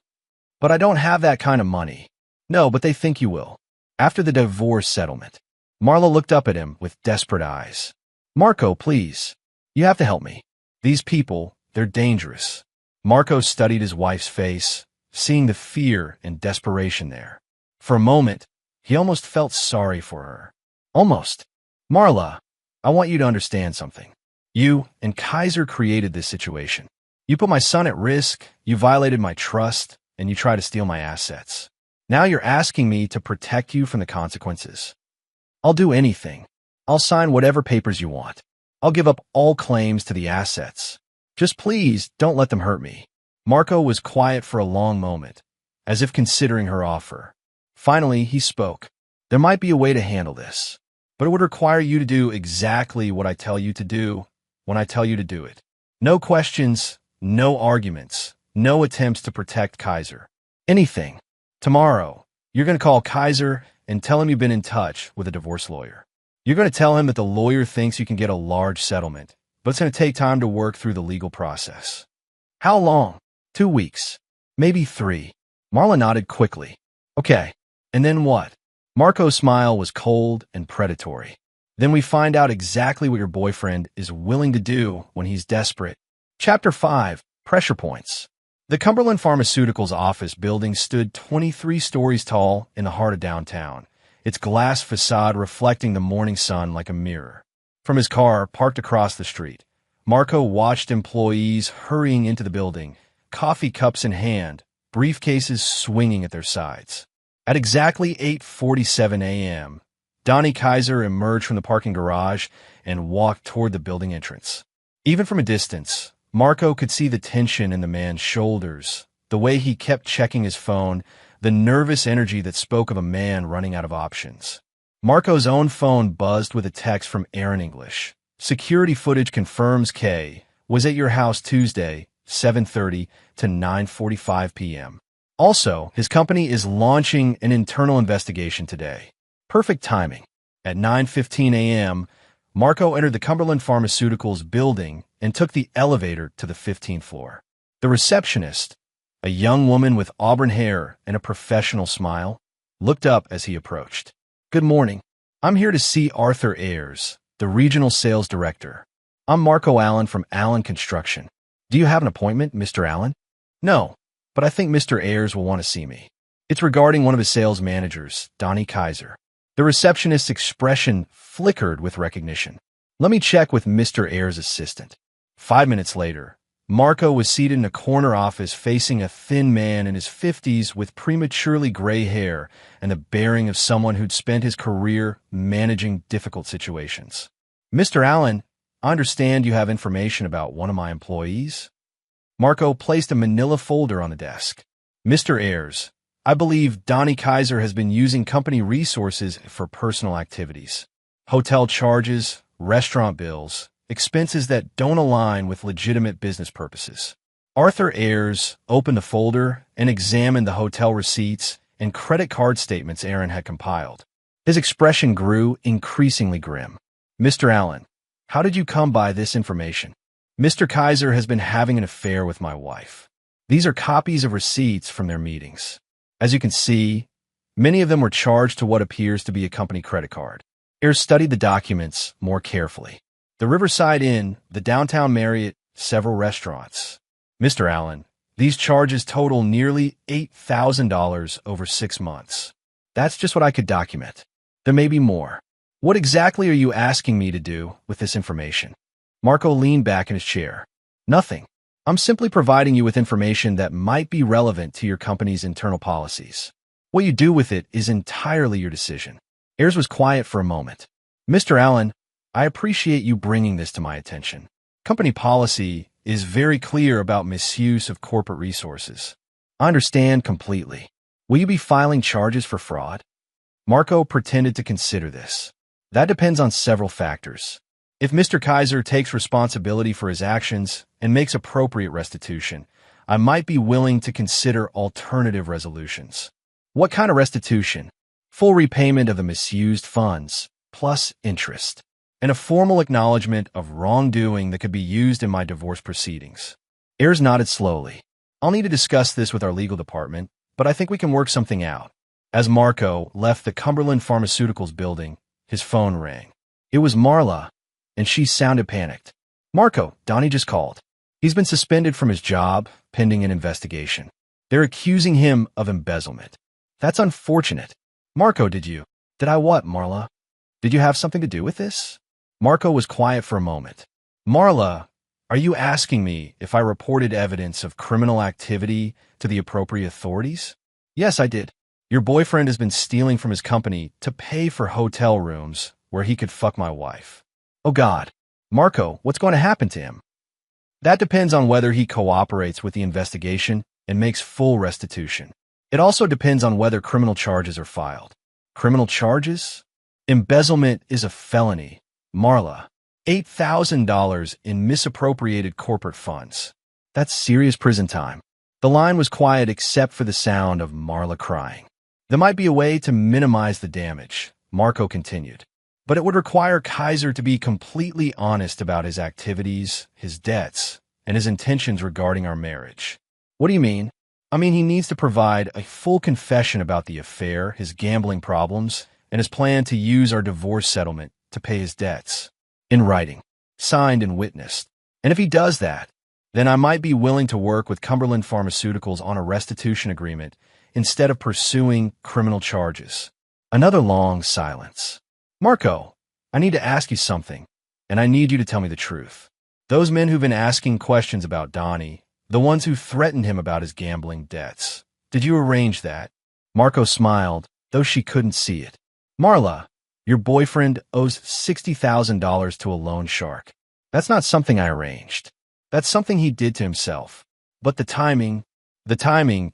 But I don't have that kind of money. No, but they think you will. After the divorce settlement, Marla looked up at him with desperate eyes. Marco, please. You have to help me. These people, they're dangerous. Marco studied his wife's face, seeing the fear and desperation there. For a moment, he almost felt sorry for her. Almost. Marla, I want you to understand something. You and Kaiser created this situation. You put my son at risk, you violated my trust, and you tried to steal my assets. Now you're asking me to protect you from the consequences. I'll do anything. I'll sign whatever papers you want. I'll give up all claims to the assets. Just please don't let them hurt me. Marco was quiet for a long moment, as if considering her offer. Finally, he spoke. There might be a way to handle this, but it would require you to do exactly what I tell you to do when I tell you to do it. No questions, no arguments, no attempts to protect Kaiser. Anything. Tomorrow, you're going to call Kaiser and tell him you've been in touch with a divorce lawyer. You're going to tell him that the lawyer thinks you can get a large settlement, but it's going to take time to work through the legal process. How long? 2 weeks. Maybe 3. Marla nodded quickly. Okay. And then what? Marco's smile was cold and predatory. Then we find out exactly what your boyfriend is willing to do when he's desperate. Chapter 5. Pressure Points. The Cumberland Pharmaceuticals office building stood 23 stories tall in the heart of downtown, its glass facade reflecting the morning sun like a mirror. From his car, parked across the street, Marco watched employees hurrying into the building, coffee cups in hand, briefcases swinging at their sides. At exactly 8:47 a.m., Donnie Kaiser emerged from the parking garage and walked toward the building entrance. Even from a distance, Marco could see the tension in the man's shoulders, the way he kept checking his phone, the nervous energy that spoke of a man running out of options. Marco's own phone buzzed with a text from Aaron English. Security footage confirms Kay was at your house Tuesday, 7:30 to 9:45 p.m. Also, his company is launching an internal investigation today. Perfect timing. At 9:15 a.m., Marco entered the Cumberland Pharmaceuticals building and took the elevator to the 15th floor. The receptionist, a young woman with auburn hair and a professional smile, looked up as he approached. Good morning. I'm here to see Arthur Ayers, the regional sales director. I'm Marco Allen from Allen Construction. Do you have an appointment, Mr. Allen? No, but I think Mr. Ayers will want to see me. It's regarding one of his sales managers, Donnie Kaiser. The receptionist's expression flickered with recognition. Let me check with Mr. Ayers' assistant. 5 minutes later, Marco was seated in a corner office facing a thin man in his 50s with prematurely gray hair and the bearing of someone who'd spent his career managing difficult situations. Mr. Allen, I understand you have information about one of my employees? Marco placed a manila folder on the desk. Mr. Ayers, I believe Donnie Kaiser has been using company resources for personal activities. Hotel charges, restaurant bills, expenses that don't align with legitimate business purposes. Arthur Ayers opened the folder and examined the hotel receipts and credit card statements Aaron had compiled. His expression grew increasingly grim. Mr. Allen, how did you come by this information? Mr. Kaiser has been having an affair with my wife. These are copies of receipts from their meetings. As you can see, many of them were charged to what appears to be a company credit card. Ayers studied the documents more carefully. The Riverside Inn, the downtown Marriott, several restaurants. Mr. Allen, these charges total nearly $8,000 over 6 months. That's just what I could document. There may be more. What exactly are you asking me to do with this information? Marco leaned back in his chair. Nothing. I'm simply providing you with information that might be relevant to your company's internal policies. What you do with it is entirely your decision. Ayers was quiet for a moment. Mr. Allen, I appreciate you bringing this to my attention. Company policy is very clear about misuse of corporate resources. I understand completely. Will you be filing charges for fraud? Marco pretended to consider this. That depends on several factors. If Mr. Kaiser takes responsibility for his actions and makes appropriate restitution, I might be willing to consider alternative resolutions. What kind of restitution? Full repayment of the misused funds, plus interest, and a formal acknowledgement of wrongdoing that could be used in my divorce proceedings. Ayers nodded slowly. I'll need to discuss this with our legal department, but I think we can work something out. As Marco left the Cumberland Pharmaceuticals building, his phone rang. It was Marla, and she sounded panicked. Marco, Donnie just called. He's been suspended from his job, pending an investigation. They're accusing him of embezzlement. That's unfortunate. Marco, did I what, Marla? Did you have something to do with this? Marco was quiet for a moment. Marla, are you asking me if I reported evidence of criminal activity to the appropriate authorities? Yes, I did. Your boyfriend has been stealing from his company to pay for hotel rooms where he could fuck my wife. Oh God. Marco, what's going to happen to him? That depends on whether he cooperates with the investigation and makes full restitution. It also depends on whether criminal charges are filed. Criminal charges? Embezzlement is a felony. Marla, $8,000 in misappropriated corporate funds. That's serious prison time. The line was quiet except for the sound of Marla crying. There might be a way to minimize the damage, Marco continued. But it would require Kaiser to be completely honest about his activities, his debts, and his intentions regarding our marriage. What do you mean? I mean, he needs to provide a full confession about the affair, his gambling problems, and his plan to use our divorce settlement to pay his debts. In writing, signed and witnessed. And if he does that, then I might be willing to work with Cumberland Pharmaceuticals on a restitution agreement instead of pursuing criminal charges. Another long silence. Marco, I need to ask you something, and I need you to tell me the truth. Those men who've been asking questions about Donnie, the ones who threatened him about his gambling debts, did you arrange that? Marco smiled, though she couldn't see it. Marla, your boyfriend owes $60,000 to a loan shark. That's not something I arranged. That's something he did to himself. But the timing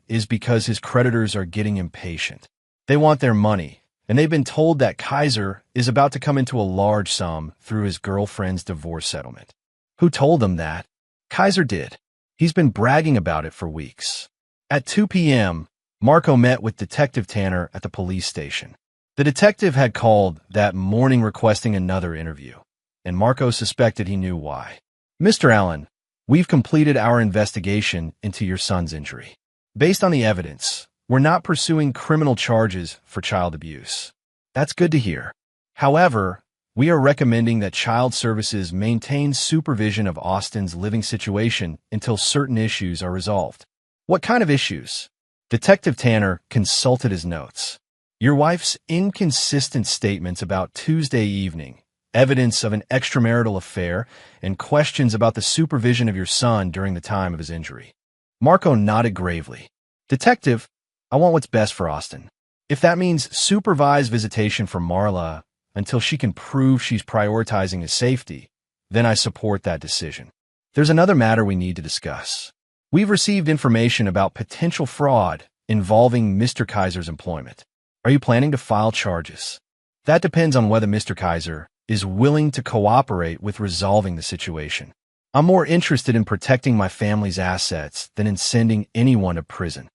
is because his creditors are getting impatient. They want their money. And they've been told that Kaiser is about to come into a large sum through his girlfriend's divorce settlement. Who told them that? Kaiser did. He's been bragging about it for weeks. At 2 p.m., Marco met with Detective Tanner at the police station. The detective had called that morning requesting another interview, and Marco suspected he knew why. Mr. Allen, we've completed our investigation into your son's injury. Based on the evidence, we're not pursuing criminal charges for child abuse. That's good to hear. However, we are recommending that Child Services maintain supervision of Austin's living situation until certain issues are resolved. What kind of issues? Detective Tanner consulted his notes. Your wife's inconsistent statements about Tuesday evening, evidence of an extramarital affair, and questions about the supervision of your son during the time of his injury. Marco nodded gravely. Detective, I want what's best for Austin. If that means supervised visitation for Marla until she can prove she's prioritizing his safety, then I support that decision. There's another matter we need to discuss. We've received information about potential fraud involving Mr. Kaiser's employment. Are you planning to file charges? That depends on whether Mr. Kaiser is willing to cooperate with resolving the situation. I'm more interested in protecting my family's assets than in sending anyone to prison.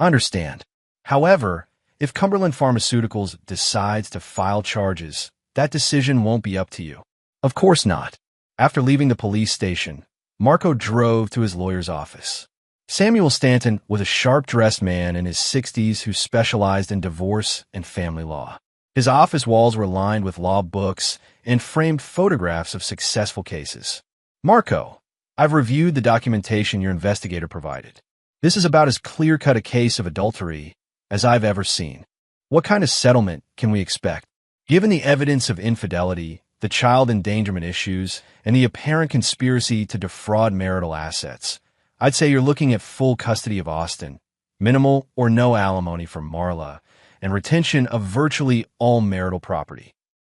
I understand. However, if Cumberland Pharmaceuticals decides to file charges, that decision won't be up to you. Of course not. After leaving the police station, Marco drove to his lawyer's office. Samuel Stanton was a sharp-dressed man in his 60s who specialized in divorce and family law. His office walls were lined with law books and framed photographs of successful cases. Marco, I've reviewed the documentation your investigator provided. This is about as clear-cut a case of adultery as I've ever seen. What kind of settlement can we expect? Given the evidence of infidelity, the child endangerment issues, and the apparent conspiracy to defraud marital assets, I'd say you're looking at full custody of Austin, minimal or no alimony from Marla, and retention of virtually all marital property.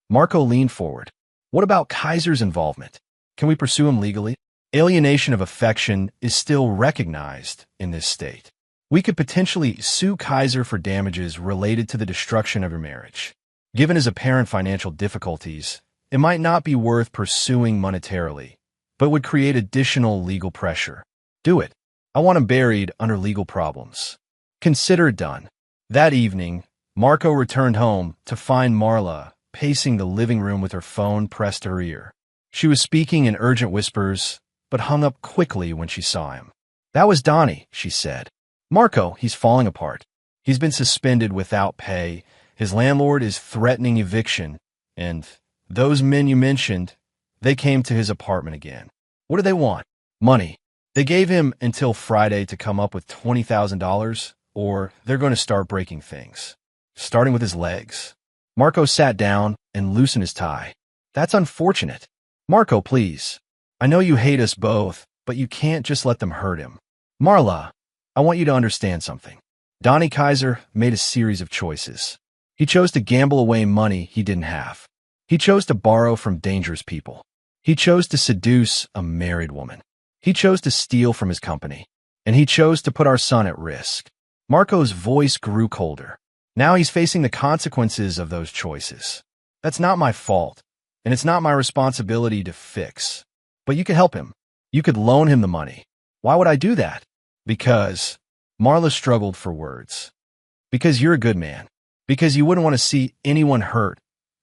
Marco leaned forward. What about Kaiser's involvement? Can we pursue him legally? Alienation of affection is still recognized in this state. We could potentially sue Kaiser for damages related to the destruction of your marriage. Given his apparent financial difficulties, it might not be worth pursuing monetarily, but would create additional legal pressure. Do it. I want him buried under legal problems. Consider it done. That evening, Marco returned home to find Marla pacing the living room with her phone pressed to her ear. She was speaking in urgent whispers, but hung up quickly when she saw him. That was Donnie, she said. Marco, he's falling apart. He's been suspended without pay. His landlord is threatening eviction, and those men you mentioned, they came to his apartment again. What do they want? Money. They gave him until Friday to come up with $20,000, or they're going to start breaking things. Starting with his legs. Marco sat down and loosened his tie. That's unfortunate. Marco, please. I know you hate us both, but you can't just let them hurt him. Marla, I want you to understand something. Donnie Kaiser made a series of choices. He chose to gamble away money he didn't have. He chose to borrow from dangerous people. He chose to seduce a married woman. He chose to steal from his company. And he chose to put our son at risk. Marco's voice grew colder. Now he's facing the consequences of those choices. That's not my fault, and it's not my responsibility to fix. But you could help him. You could loan him the money. Why would I do that? Because Marla struggled for words. Because you're a good man. Because you wouldn't want to see anyone hurt,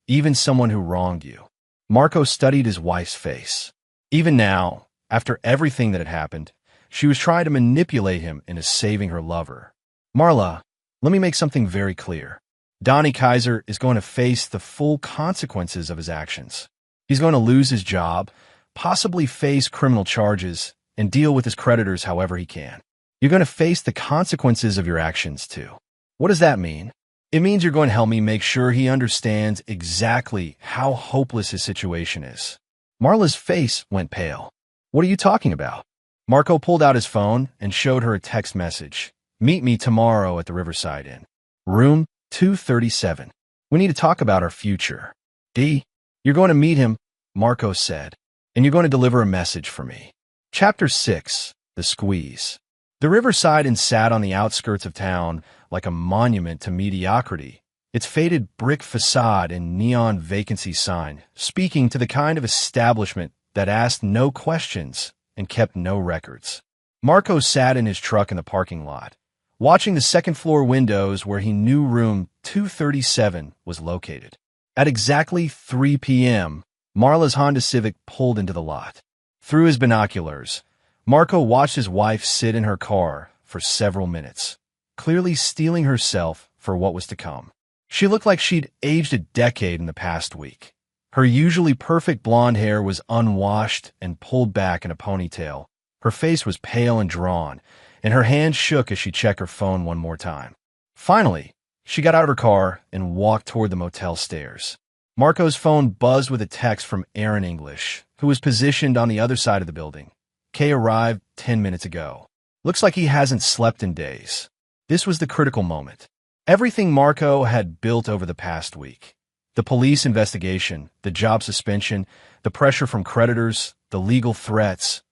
even someone who wronged you. Marco studied his wife's face. Even now, after everything that had happened, she was trying to manipulate him into saving her lover. Marla, let me make something very clear. Donnie Kaiser is going to face the full consequences of his actions. He's going to lose his job, possibly face criminal charges, and deal with his creditors however he can. You're going to face the consequences of your actions too. What does that mean? It means you're going to help me make sure he understands exactly how hopeless his situation is. Marla's face went pale. What are you talking about? Marco pulled out his phone and showed her a text message. Meet me tomorrow at the Riverside Inn. Room 237. We need to talk about our future. D, you're going to meet him, Marco said, and you're going to deliver a message for me. Chapter 6. The Squeeze. The Riverside Inn sat on the outskirts of town like a monument to mediocrity, its faded brick facade and neon vacancy sign speaking to the kind of establishment that asked no questions and kept no records. Marco sat in his truck in the parking lot, watching the second-floor windows where he knew room 237 was located. At exactly 3 p.m., Marla's Honda Civic pulled into the lot. Through his binoculars, Marco watched his wife sit in her car for several minutes, clearly steeling herself for what was to come. She looked like she'd aged a decade in the past week. Her usually perfect blonde hair was unwashed and pulled back in a ponytail. Her face was pale and drawn, and her hand shook as she checked her phone one more time. Finally, she got out of her car and walked toward the motel stairs. Marco's phone buzzed with a text from Aaron English, who was positioned on the other side of the building. Kay arrived 10 minutes ago. Looks like he hasn't slept in days. This was the critical moment. Everything Marco had built over the past week. The police investigation, the job suspension, the pressure from creditors, the legal threats,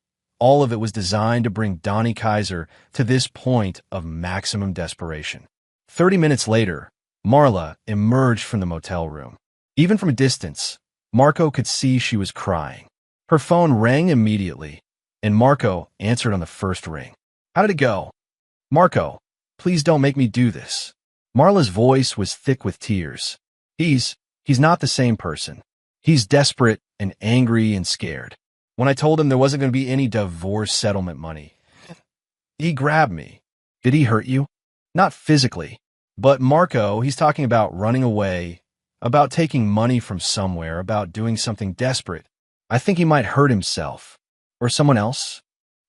All of it was designed to bring Donnie Kaiser to this point of maximum desperation. 30 minutes later, Marla emerged from the motel room. Even from a distance, Marco could see she was crying. Her phone rang immediately, and Marco answered on the first ring. "How did it go?" "Marco, please don't make me do this." Marla's voice was thick with tears. He's not the same person. He's desperate and angry and scared. When I told him there wasn't going to be any divorce settlement money, he grabbed me. Did he hurt you?" "Not physically. But Marco, he's talking about running away, about taking money from somewhere, about doing something desperate. I think he might hurt himself. Or someone else."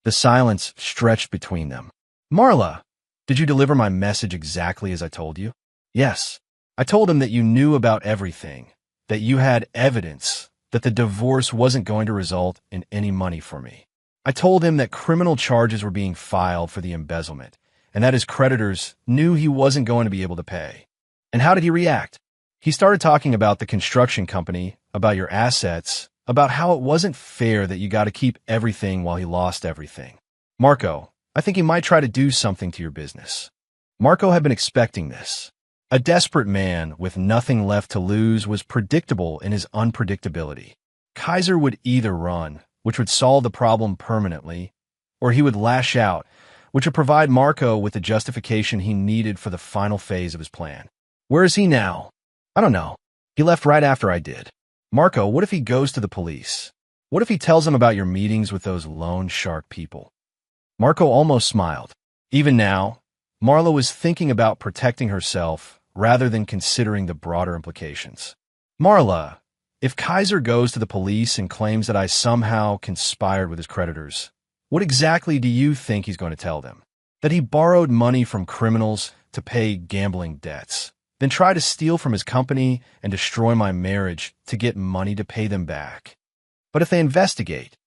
The silence stretched between them. "Marla, did you deliver my message exactly as I told you?" "Yes. I told him that you knew about everything, that you had evidence, that the divorce wasn't going to result in any money for me. I told him that criminal charges were being filed for the embezzlement, and that his creditors knew he wasn't going to be able to pay." "And how did he react?" "He started talking about the construction company, about your assets, about how it wasn't fair that you got to keep everything while he lost everything. Marco, I think he might try to do something to your business." Marco had been expecting this. A desperate man with nothing left to lose was predictable in his unpredictability. Kaiser would either run, which would solve the problem permanently, or he would lash out, which would provide Marco with the justification he needed for the final phase of his plan. "Where is he now?" "I don't know. He left right after I did." "Marco, what if he goes to the police? What if he tells them about your meetings with those loan shark people?" Marco almost smiled. Even now, Marla was thinking about protecting herself rather than considering the broader implications. "Marla, if Kaiser goes to the police and claims that I somehow conspired with his creditors, what exactly do you think he's going to tell them? That he borrowed money from criminals to pay gambling debts, then try to steal from his company and destroy my marriage to get money to pay them back. But if they investigate,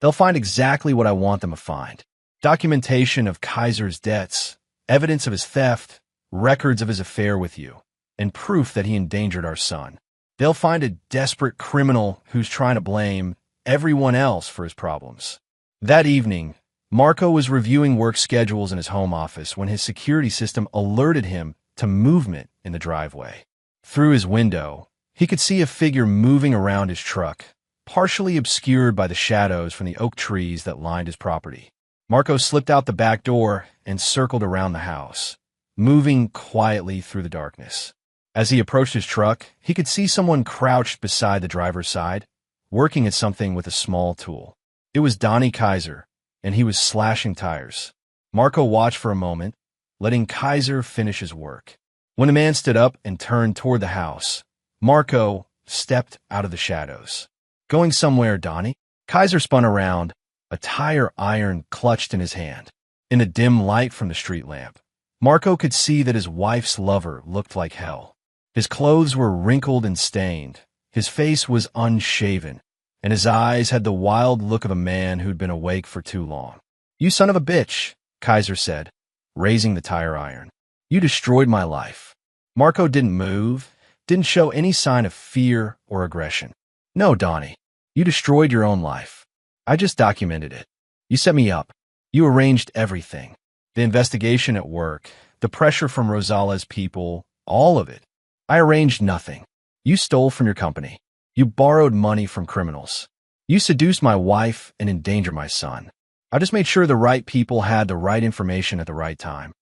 they'll find exactly what I want them to find. Documentation of Kaiser's debts, evidence of his theft, records of his affair with you, and proof that he endangered our son. They'll find a desperate criminal who's trying to blame everyone else for his problems." That evening, Marco was reviewing work schedules in his home office when his security system alerted him to movement in the driveway. Through his window, he could see a figure moving around his truck, partially obscured by the shadows from the oak trees that lined his property. Marco slipped out the back door and circled around the house, moving quietly through the darkness. As he approached his truck, he could see someone crouched beside the driver's side, working at something with a small tool. It was Donnie Kaiser, and he was slashing tires. Marco watched for a moment, letting Kaiser finish his work. When the man stood up and turned toward the house, Marco stepped out of the shadows. "Going somewhere, Donnie?" Kaiser spun around, a tire iron clutched in his hand. In the dim light from the street lamp, Marco could see that his wife's lover looked like hell. His clothes were wrinkled and stained, his face was unshaven, and his eyes had the wild look of a man who'd been awake for too long. "You son of a bitch," Kaiser said, raising the tire iron. "You destroyed my life." Marco didn't move, didn't show any sign of fear or aggression. "No, Donnie, you destroyed your own life. I just documented it. You set me up. You arranged everything. The investigation at work, the pressure from Rosales' people, all of it. I arranged nothing. You stole from your company. You borrowed money from criminals. You seduced my wife and endangered my son. I just made sure the right people had the right information at the right time."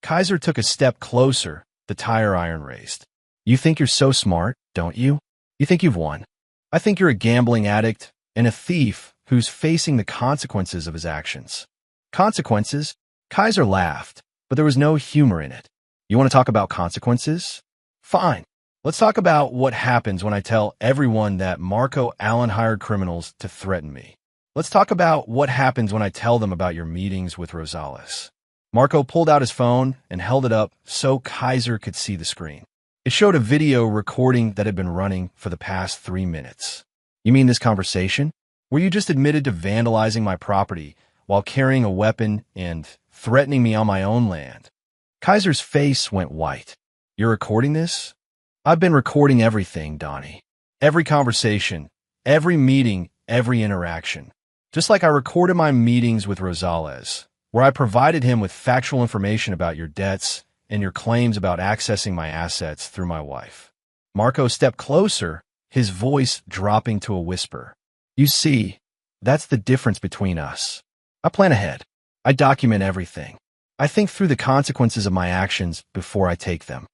Kaiser took a step closer, the tire iron raised. "You think you're so smart, don't you? You think you've won. I think you're a gambling addict and a thief who's facing the consequences of his actions." "Consequences?" Kaiser laughed, but there was no humor in it. "You want to talk about consequences? Fine. Let's talk about what happens when I tell everyone that Marco Allen hired criminals to threaten me. Let's talk about what happens when I tell them about your meetings with Rosales." Marco pulled out his phone and held it up so Kaiser could see the screen. It showed a video recording that had been running for the past 3 minutes. "You mean this conversation? Where you just admitted to vandalizing my property while carrying a weapon and threatening me on my own land?" Kaiser's face went white. "You're recording this?" "I've been recording everything, Donnie. Every conversation, every meeting, every interaction. Just like I recorded my meetings with Rosales, where I provided him with factual information about your debts and your claims about accessing my assets through my wife. Marco stepped closer, his voice dropping to a whisper. You see, that's the difference between us. I plan ahead. I document everything. I think through the consequences of my actions before I take them.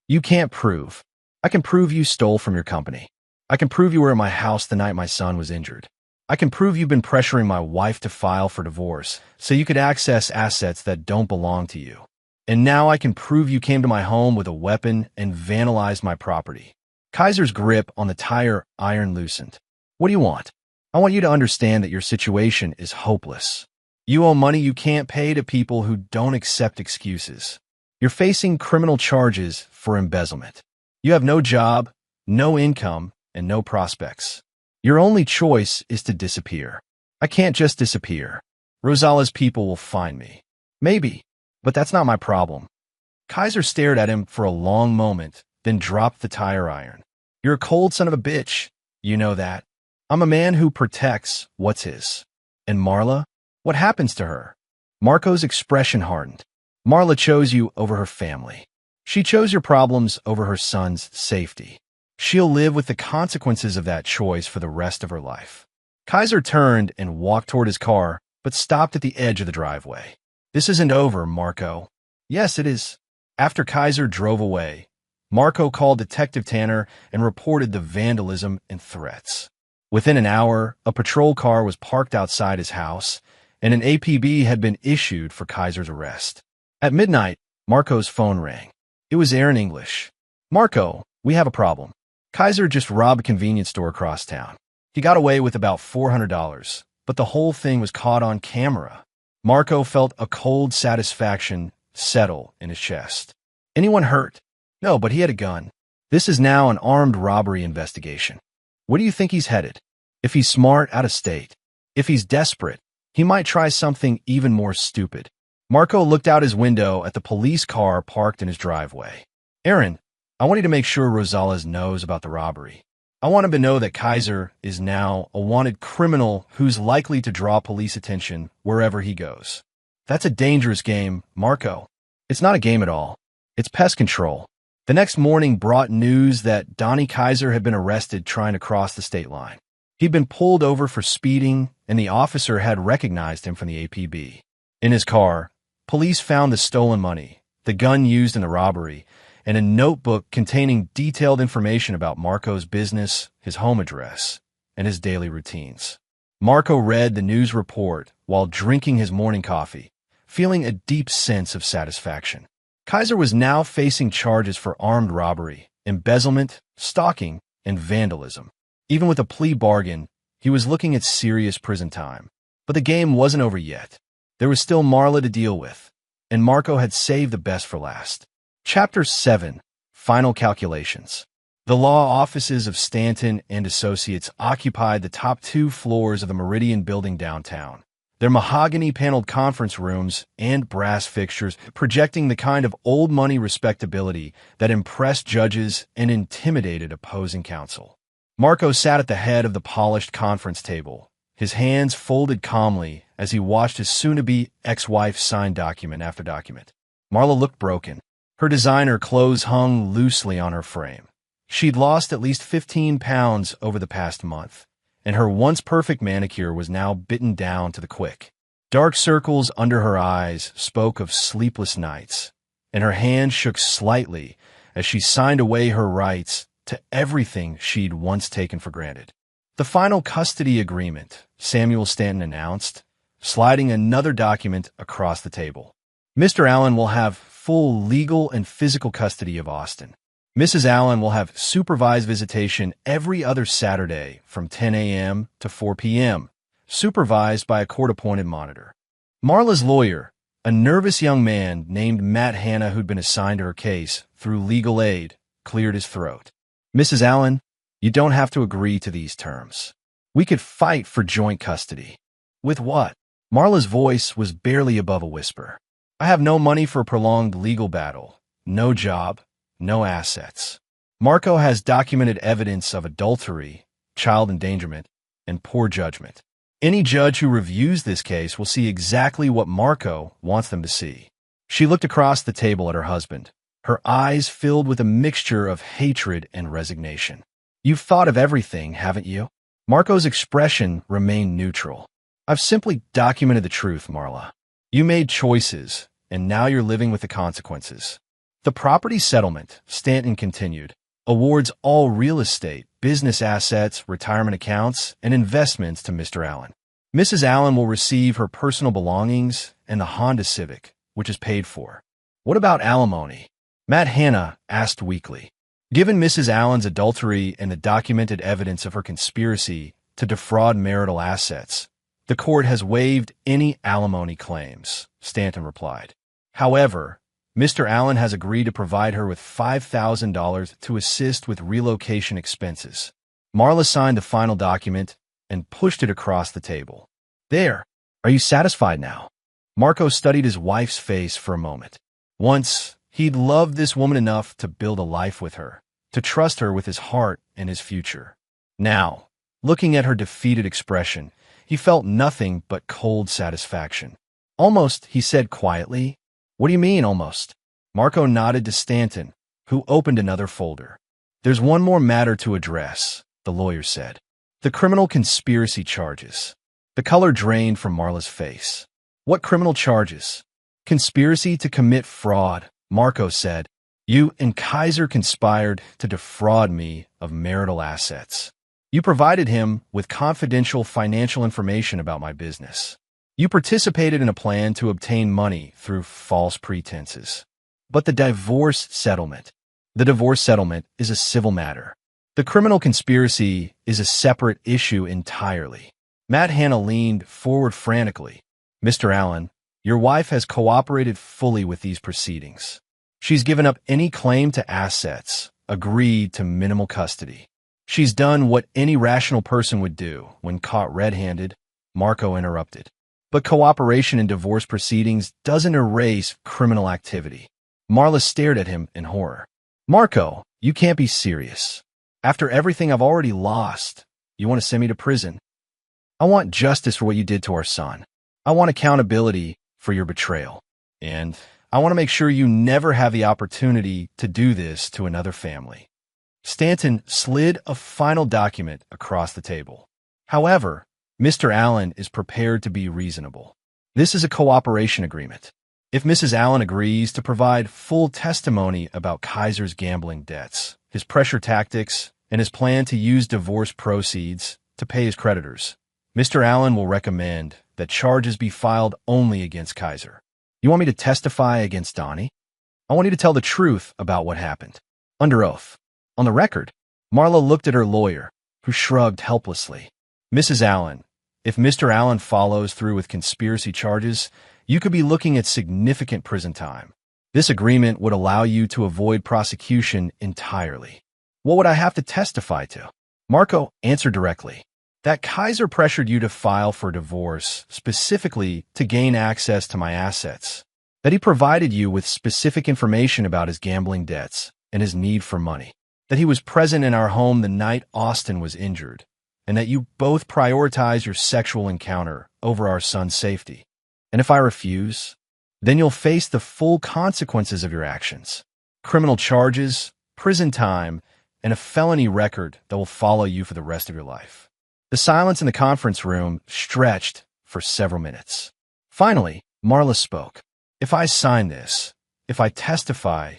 You can't prove. I can prove you stole from your company. I can prove you were at my house the night my son was injured. I can prove you've been pressuring my wife to file for divorce so you could access assets that don't belong to you. And now I can prove you came to my home with a weapon and vandalized my property. Kaiser's grip on the tire iron loosened. What do you want? I want you to understand that your situation is hopeless. You owe money you can't pay to people who don't accept excuses. You're facing criminal charges for embezzlement. You have no job, no income, and no prospects. Your only choice is to disappear. I can't just disappear. Rosales' people will find me. Maybe, but that's not my problem. Kaiser stared at him for a long moment, then dropped the tire iron. You're a cold son of a bitch. You know that. I'm a man who protects what's his. And Marla? What happens to her? Marco's expression hardened. Marla chose you over her family. She chose your problems over her son's safety. She'll live with the consequences of that choice for the rest of her life. Kaiser turned and walked toward his car, but stopped at the edge of the driveway. This isn't over, Marco. Yes, it is. After Kaiser drove away, Marco called Detective Tanner and reported the vandalism and threats. Within an hour, a patrol car was parked outside his house, and an APB had been issued for Kaiser's arrest. At midnight, Marco's phone rang. It was Aaron English. Marco, we have a problem. Kaiser just robbed a convenience store across town. He got away with about $400, but the whole thing was caught on camera. Marco felt a cold satisfaction settle in his chest. Anyone hurt? No, but he had a gun. This is now an armed robbery investigation. Where do you think he's headed? If he's smart, out of state. If he's desperate, he might try something even more stupid. Marco looked out his window at the police car parked in his driveway. Aaron, I want you to make sure Rosales knows about the robbery. I want him to know that Kaiser is now a wanted criminal who's likely to draw police attention wherever he goes. That's a dangerous game, Marco. It's not a game at all. It's pest control. The next morning brought news that Donnie Kaiser had been arrested trying to cross the state line. He'd been pulled over for speeding, and the officer had recognized him from the APB. In his car, police found the stolen money, the gun used in the robbery, and a notebook containing detailed information about Marco's business, his home address, and his daily routines. Marco read the news report while drinking his morning coffee, feeling a deep sense of satisfaction. Kaiser was now facing charges for armed robbery, embezzlement, stalking, and vandalism. Even with a plea bargain, he was looking at serious prison time. But the game wasn't over yet. There was still Marla to deal with, and Marco had saved the best for last. Chapter 7. Final Calculations. The law offices of Stanton and Associates occupied the top 2 floors of the Meridian building downtown, their mahogany-paneled conference rooms and brass fixtures projecting the kind of old-money respectability that impressed judges and intimidated opposing counsel. Marco sat at the head of the polished conference table, his hands folded calmly as he watched his soon-to-be ex-wife sign document after document. Marla looked broken. Her designer clothes hung loosely on her frame. She'd lost at least 15 pounds over the past month, and her once-perfect manicure was now bitten down to the quick. Dark circles under her eyes spoke of sleepless nights, and her hand shook slightly as she signed away her rights to everything she'd once taken for granted. The final custody agreement, Samuel Stanton announced, sliding another document across the table. Mr. Allen will have full legal and physical custody of Austin. Mrs. Allen will have supervised visitation every other Saturday from 10 a.m. to 4 p.m., supervised by a court-appointed monitor. Marla's lawyer, a nervous young man named Matt Hanna who'd been assigned to her case through legal aid, cleared his throat. Mrs. Allen, you don't have to agree to these terms. We could fight for joint custody. With what? Marla's voice was barely above a whisper. I have no money for a prolonged legal battle, no job, no assets. Marco has documented evidence of adultery, child endangerment, and poor judgment. Any judge who reviews this case will see exactly what Marco wants them to see. She looked across the table at her husband, her eyes filled with a mixture of hatred and resignation. You've thought of everything, haven't you? Marco's expression remained neutral. I've simply documented the truth, Marla. You made choices, and now you're living with the consequences. The property settlement, Stanton continued, awards all real estate, business assets, retirement accounts, and investments to Mr. Allen. Mrs. Allen will receive her personal belongings and the Honda Civic, which is paid for. What about alimony? Matt Hanna asked weakly. Given Mrs. Allen's adultery and the documented evidence of her conspiracy to defraud marital assets, the court has waived any alimony claims, Stanton replied. However, Mr. Allen has agreed to provide her with $5,000 to assist with relocation expenses. Marla signed the final document and pushed it across the table. There. Are you satisfied now? Marco studied his wife's face for a moment. Once, he'd loved this woman enough to build a life with her, to trust her with his heart and his future. Now, looking at her defeated expression, he felt nothing but cold satisfaction. Almost, he said quietly. What do you mean, almost? Marco nodded to Stanton, who opened another folder. There's one more matter to address, the lawyer said. The criminal conspiracy charges. The color drained from Marla's face. What criminal charges? Conspiracy to commit fraud, Marco said. You and Kaiser conspired to defraud me of marital assets. You provided him with confidential financial information about my business. You participated in a plan to obtain money through false pretenses. But the divorce settlement. The divorce settlement is a civil matter. The criminal conspiracy is a separate issue entirely. Matt Hanna leaned forward frantically. Mr. Allen, your wife has cooperated fully with these proceedings. She's given up any claim to assets, agreed to minimal custody. She's done what any rational person would do when caught red-handed, Marco interrupted. But cooperation in divorce proceedings doesn't erase criminal activity. Marla stared at him in horror. Marco, you can't be serious. After everything I've already lost, you want to send me to prison? I want justice for what you did to our son. I want accountability for your betrayal. And I want to make sure you never have the opportunity to do this to another family. Stanton slid a final document across the table. However, Mr. Allen is prepared to be reasonable. This is a cooperation agreement. If Mrs. Allen agrees to provide full testimony about Kaiser's gambling debts, his pressure tactics, and his plan to use divorce proceeds to pay his creditors, Mr. Allen will recommend that charges be filed only against Kaiser. You want me to testify against Donnie? I want you to tell the truth about what happened. Under oath. On the record. Marla looked at her lawyer, who shrugged helplessly. Mrs. Allen, if Mr. Allen follows through with conspiracy charges, you could be looking at significant prison time. This agreement would allow you to avoid prosecution entirely. What would I have to testify to? Marco answered directly. That Kaiser pressured you to file for divorce specifically to gain access to my assets. That he provided you with specific information about his gambling debts and his need for money. That he was present in our home the night Austin was injured. And that you both prioritize your sexual encounter over our son's safety. And if I refuse, then you'll face the full consequences of your actions. Criminal charges, prison time, and a felony record that will follow you for the rest of your life. The silence in the conference room stretched for several minutes. Finally, Marla spoke. If I sign this, if I testify,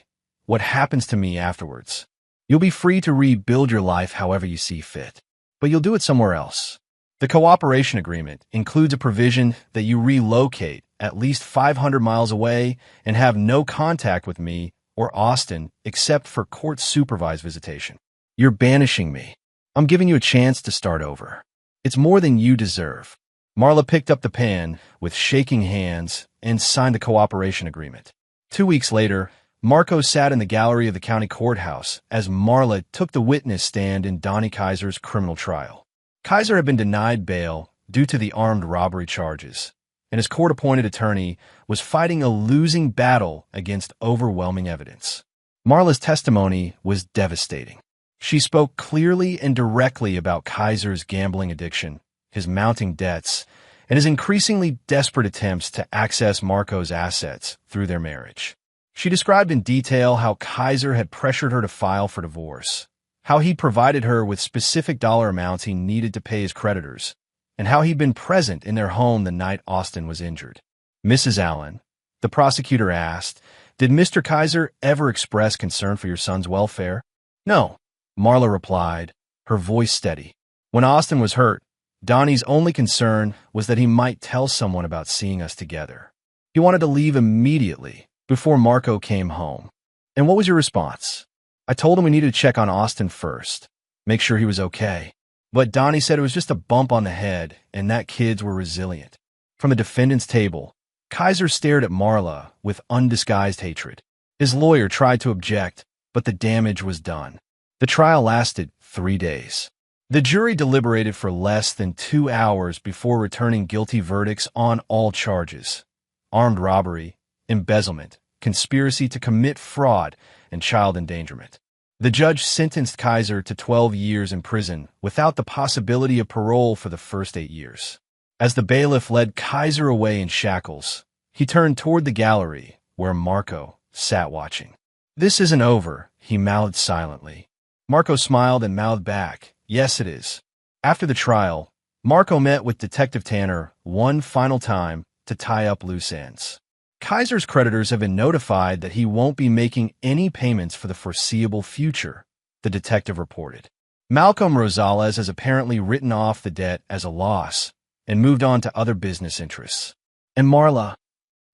what happens to me afterwards? You'll be free to rebuild your life however you see fit. But you'll do it somewhere else. The cooperation agreement includes a provision that you relocate at least 500 miles away and have no contact with me or Austin except for court-supervised visitation. You're banishing me. I'm giving you a chance to start over. It's more than you deserve. Marla picked up the pen with shaking hands and signed the cooperation agreement. 2 weeks later, Marco sat in the gallery of the county courthouse as Marla took the witness stand in Donnie Kaiser's criminal trial. Kaiser had been denied bail due to the armed robbery charges, and his court-appointed attorney was fighting a losing battle against overwhelming evidence. Marla's testimony was devastating. She spoke clearly and directly about Kaiser's gambling addiction his mounting debts, and his increasingly desperate attempts to access Marco's assets through their marriage. She described in detail how Kaiser had pressured her to file for divorce, how he provided her with specific dollar amounts he needed to pay his creditors, and how he'd been present in their home the night Austin was injured. "Mrs. Allen," the prosecutor asked, "did Mr. Kaiser ever express concern for your son's welfare?" "No," Marla replied, her voice steady. "When Austin was hurt, Donnie's only concern was that he might tell someone about seeing us together. He wanted to leave immediately before Marco came home." "And what was your response?" "I told him we needed to check on Austin first, make sure he was okay. But Donnie said it was just a bump on the head and that kids were resilient." From the defendant's table, Kaiser stared at Marla with undisguised hatred. His lawyer tried to object, but the damage was done. The trial lasted 3 days. The jury deliberated for less than 2 hours before returning guilty verdicts on all charges: armed robbery, embezzlement, conspiracy to commit fraud, and child endangerment. The judge sentenced Kaiser to 12 years in prison without the possibility of parole for the first 8 years. As the bailiff led Kaiser away in shackles, he turned toward the gallery where Marco sat watching. "This isn't over," he mouthed silently. Marco smiled and mouthed back, "Yes, it is." After the trial, Marco met with Detective Tanner one final time to tie up loose ends. "Kaiser's creditors have been notified that he won't be making any payments for the foreseeable future," the detective reported. "Malcolm Rosales has apparently written off the debt as a loss and moved on to other business interests. And Marla,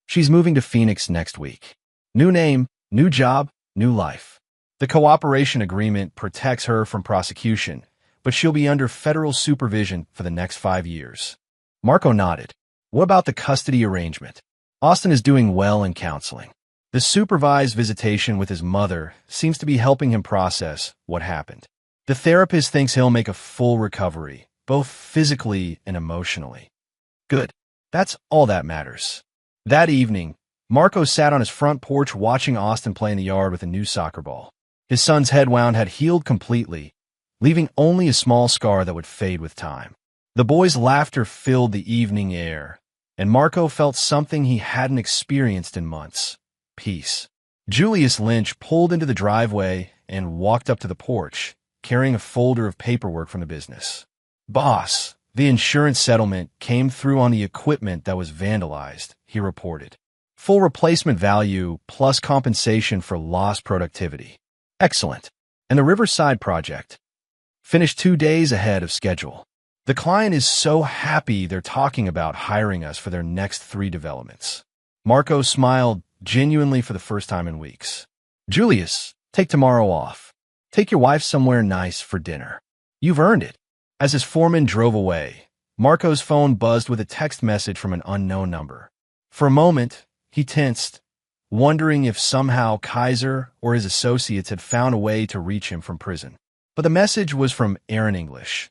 she's moving to Phoenix next week. New name, new job, new life. The cooperation agreement protects her from prosecution, but she'll be under federal supervision for the next 5 years." Marco nodded. "What about the custody arrangement?" "Austin is doing well in counseling. The supervised visitation with his mother seems to be helping him process what happened. The therapist thinks he'll make a full recovery, both physically and emotionally." "Good. That's all that matters." That evening, Marco sat on his front porch watching Austin play in the yard with a new soccer ball. His son's head wound had healed completely, leaving only a small scar that would fade with time. The boy's laughter filled the evening air, and Marco felt something he hadn't experienced in months: peace. Julius Lynch pulled into the driveway and walked up to the porch, carrying a folder of paperwork from the business. "Boss, the insurance settlement came through on the equipment that was vandalized," he reported. "Full replacement value plus compensation for lost productivity." "Excellent. And the Riverside project?" "Finished 2 days ahead of schedule. The client is so happy they're talking about hiring us for their next 3 developments." Marco smiled genuinely for the first time in weeks. "Julius, take tomorrow off. Take your wife somewhere nice for dinner. You've earned it." As his foreman drove away, Marco's phone buzzed with a text message from an unknown number. For a moment, he tensed, wondering if somehow Kaiser or his associates had found a way to reach him from prison. But the message was from Aaron English.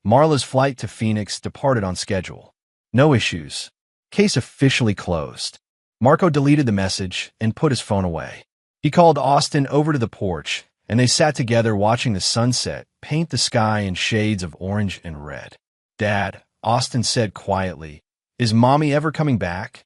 Marla's flight to Phoenix departed on schedule. No issues. Case officially closed. Marco deleted the message and put his phone away. He called Austin over to the porch, and they sat together watching the sunset paint the sky in shades of orange and red. "Dad," Austin said quietly, "is Mommy ever coming back?"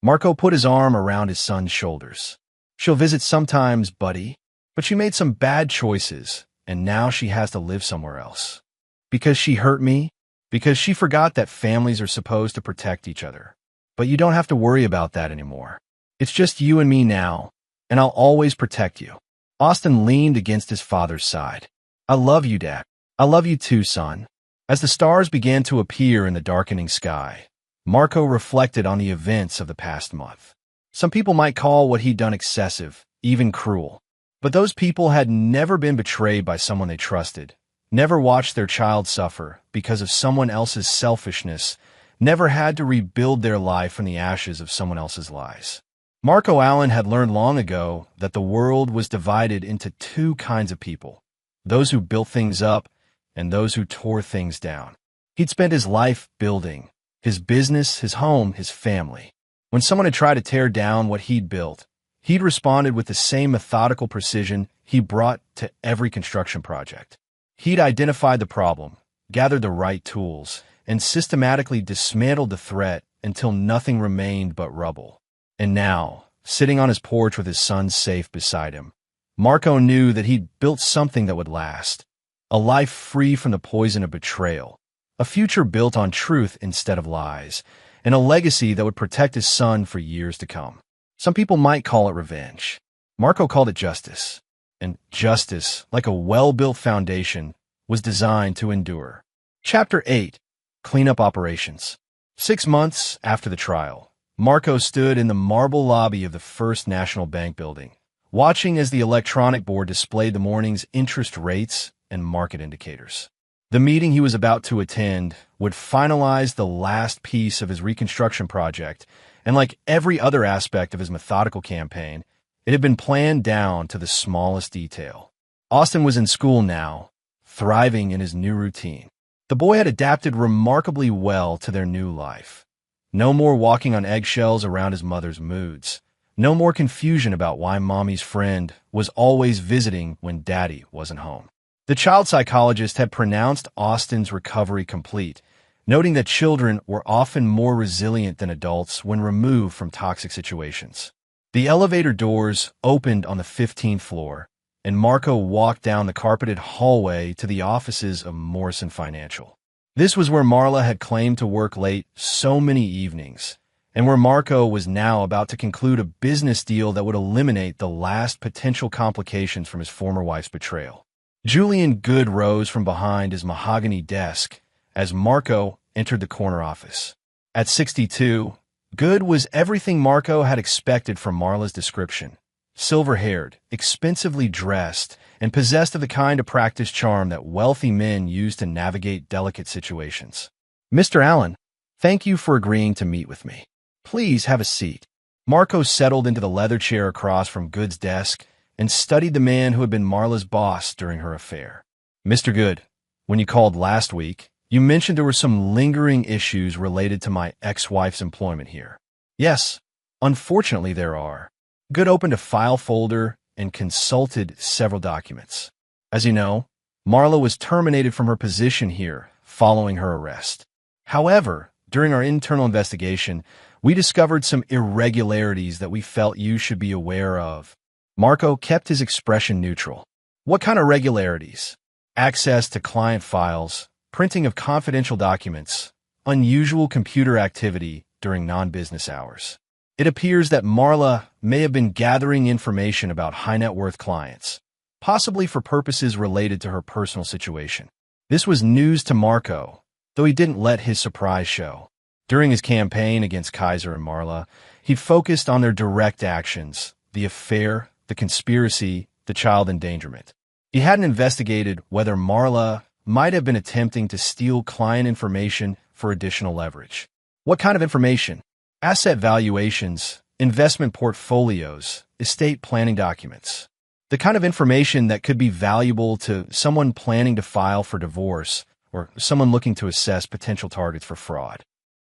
Marco put his arm around his son's shoulders. "She'll visit sometimes, buddy, but she made some bad choices, and now she has to live somewhere else. Because she hurt me, because she forgot that families are supposed to protect each other. But you don't have to worry about that anymore. It's just you and me now, and I'll always protect you." Austin leaned against his father's side. "I love you, Dad. I love you too, son." As the stars began to appear in the darkening sky, Marco reflected on the events of the past month. Some people might call what he'd done excessive, even cruel. But those people had never been betrayed by someone they trusted, never watched their child suffer because of someone else's selfishness, never had to rebuild their life from the ashes of someone else's lies. Marco Allen had learned long ago that the world was divided into 2 kinds of people: those who built things up and those who tore things down. He'd spent his life building, his business, his home, his family. When someone had tried to tear down what he'd built, he'd responded with the same methodical precision he brought to every construction project. He'd identified the problem, gathered the right tools, and systematically dismantled the threat until nothing remained but rubble. And now, sitting on his porch with his son's safe beside him, Marco knew that he'd built something that would last. A life free from the poison of betrayal, a future built on truth instead of lies, and a legacy that would protect his son for years to come. Some people might call it revenge. Marco called it justice. And justice, like a well-built foundation, was designed to endure. Chapter 8. Cleanup Operations. 6 months after the trial, Marco stood in the marble lobby of the First National Bank building, watching as the electronic board displayed the morning's interest rates and market indicators. The meeting he was about to attend would finalize the last piece of his reconstruction project, and like every other aspect of his methodical campaign, it had been planned down to the smallest detail. Austin was in school now, thriving in his new routine. The boy had adapted remarkably well to their new life. No more walking on eggshells around his mother's moods. No more confusion about why mommy's friend was always visiting when daddy wasn't home. The child psychologist had pronounced Austin's recovery complete, noting that children were often more resilient than adults when removed from toxic situations. The elevator doors opened on the 15th floor, and Marco walked down the carpeted hallway to the offices of Morrison Financial. This was where Marla had claimed to work late so many evenings, and where Marco was now about to conclude a business deal that would eliminate the last potential complications from his former wife's betrayal. Julian Good rose from behind his mahogany desk as Marco entered the corner office. At 62, Good was everything Marco had expected from Marla's description. Silver-haired, expensively dressed, and possessed of the kind of practice charm that wealthy men use to navigate delicate situations. "Mr. Allen, thank you for agreeing to meet with me. Please have a seat." Marco settled into the leather chair across from Good's desk and studied the man who had been Marla's boss during her affair. "Mr. Good, when you called last week, you mentioned there were some lingering issues related to my ex-wife's employment here." "Yes, unfortunately there are." Good opened a file folder and consulted several documents. "As you know, Marla was terminated from her position here following her arrest. However, during our internal investigation, we discovered some irregularities that we felt you should be aware of." Marco kept his expression neutral. "What kind of regularities?" "Access to client files, printing of confidential documents, unusual computer activity during non-business hours. It appears that Marla may have been gathering information about high-net-worth clients, possibly for purposes related to her personal situation." This was news to Marco, though he didn't let his surprise show. During his campaign against Kaiser and Marla, he'd focused on their direct actions, the affair, the conspiracy, the child endangerment. He hadn't investigated whether Marla might have been attempting to steal client information for additional leverage. "What kind of information?" "Asset valuations, investment portfolios, estate planning documents. The kind of information that could be valuable to someone planning to file for divorce or someone looking to assess potential targets for fraud."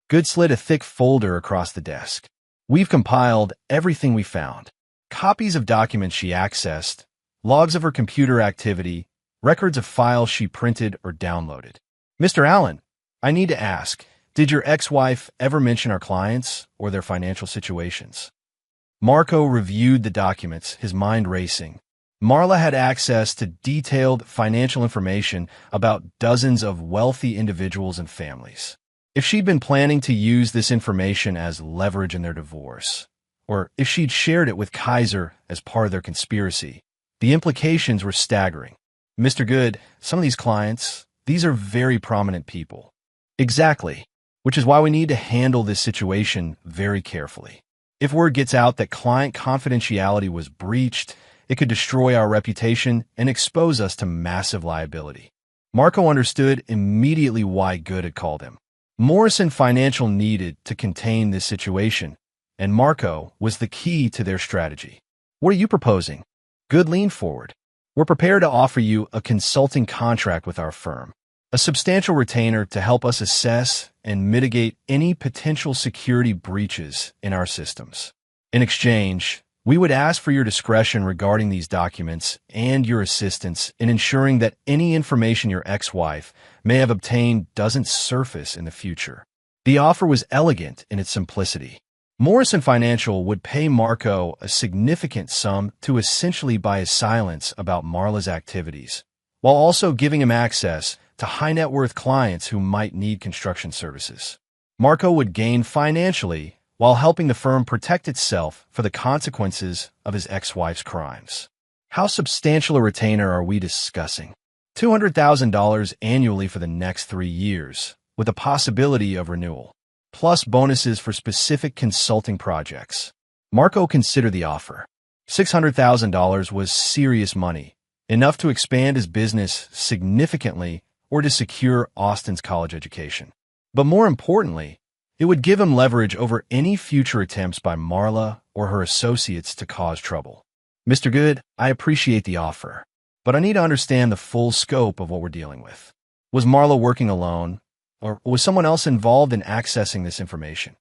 Good slid a thick folder across the desk. "We've compiled everything we found. Copies of documents she accessed, logs of her computer activity, records of files she printed or downloaded." "Mr. Allen, I need to ask, did your ex-wife ever mention our clients or their financial situations?" Marco reviewed the documents, his mind racing. Marla had access to detailed financial information about dozens of wealthy individuals and families. If she'd been planning to use this information as leverage in their divorce, or if she'd shared it with Kaiser as part of their conspiracy, the implications were staggering. "Mr. Good, some of these clients, these are very prominent people." "Exactly, which is why we need to handle this situation very carefully. If word gets out that client confidentiality was breached, it could destroy our reputation and expose us to massive liability." Marco understood immediately why Good had called him. Morrison Financial needed to contain this situation, and Marco was the key to their strategy. "What are you proposing?" Good leaned forward. "We're prepared to offer you a consulting contract with our firm, a substantial retainer to help us assess and mitigate any potential security breaches in our systems. In exchange, We would ask for your discretion regarding these documents and your assistance in ensuring that any information your ex-wife may have obtained doesn't surface in the future. The offer was elegant in its simplicity. Morrison Financial would pay Marco a significant sum to essentially buy his silence about Marla's activities, while also giving him access to high-net-worth clients who might need construction services. Marco would gain financially while helping the firm protect itself for the consequences of his ex-wife's crimes. How substantial a retainer are we discussing? $200,000 annually for the next 3 years, with a possibility of renewal, plus bonuses for specific consulting projects. Marco considered the offer. $600,000 was serious money, enough to expand his business significantly or to secure Austin's college education. But more importantly, it would give him leverage over any future attempts by Marla or her associates to cause trouble. Mr. Good, I appreciate the offer, but I need to understand the full scope of what we're dealing with. Was Marla working alone, or was someone else involved in accessing this information?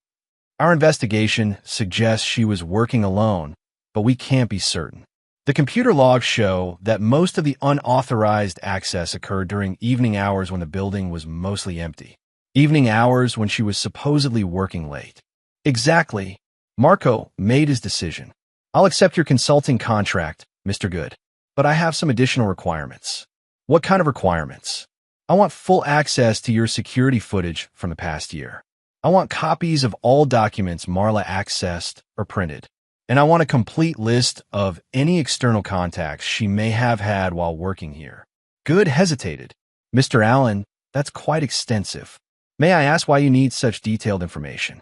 Our investigation suggests she was working alone, but we can't be certain. The computer logs show that most of the unauthorized access occurred during evening hours when the building was mostly empty. Evening hours when she was supposedly working late. Exactly. Marco made his decision. I'll accept your consulting contract, Mr. Good, but I have some additional requirements. What kind of requirements? I want full access to your security footage from the past year. I want copies of all documents Marla accessed or printed. And I want a complete list of any external contacts she may have had while working here. Good hesitated. Mr. Allen, that's quite extensive. May I ask why you need such detailed information?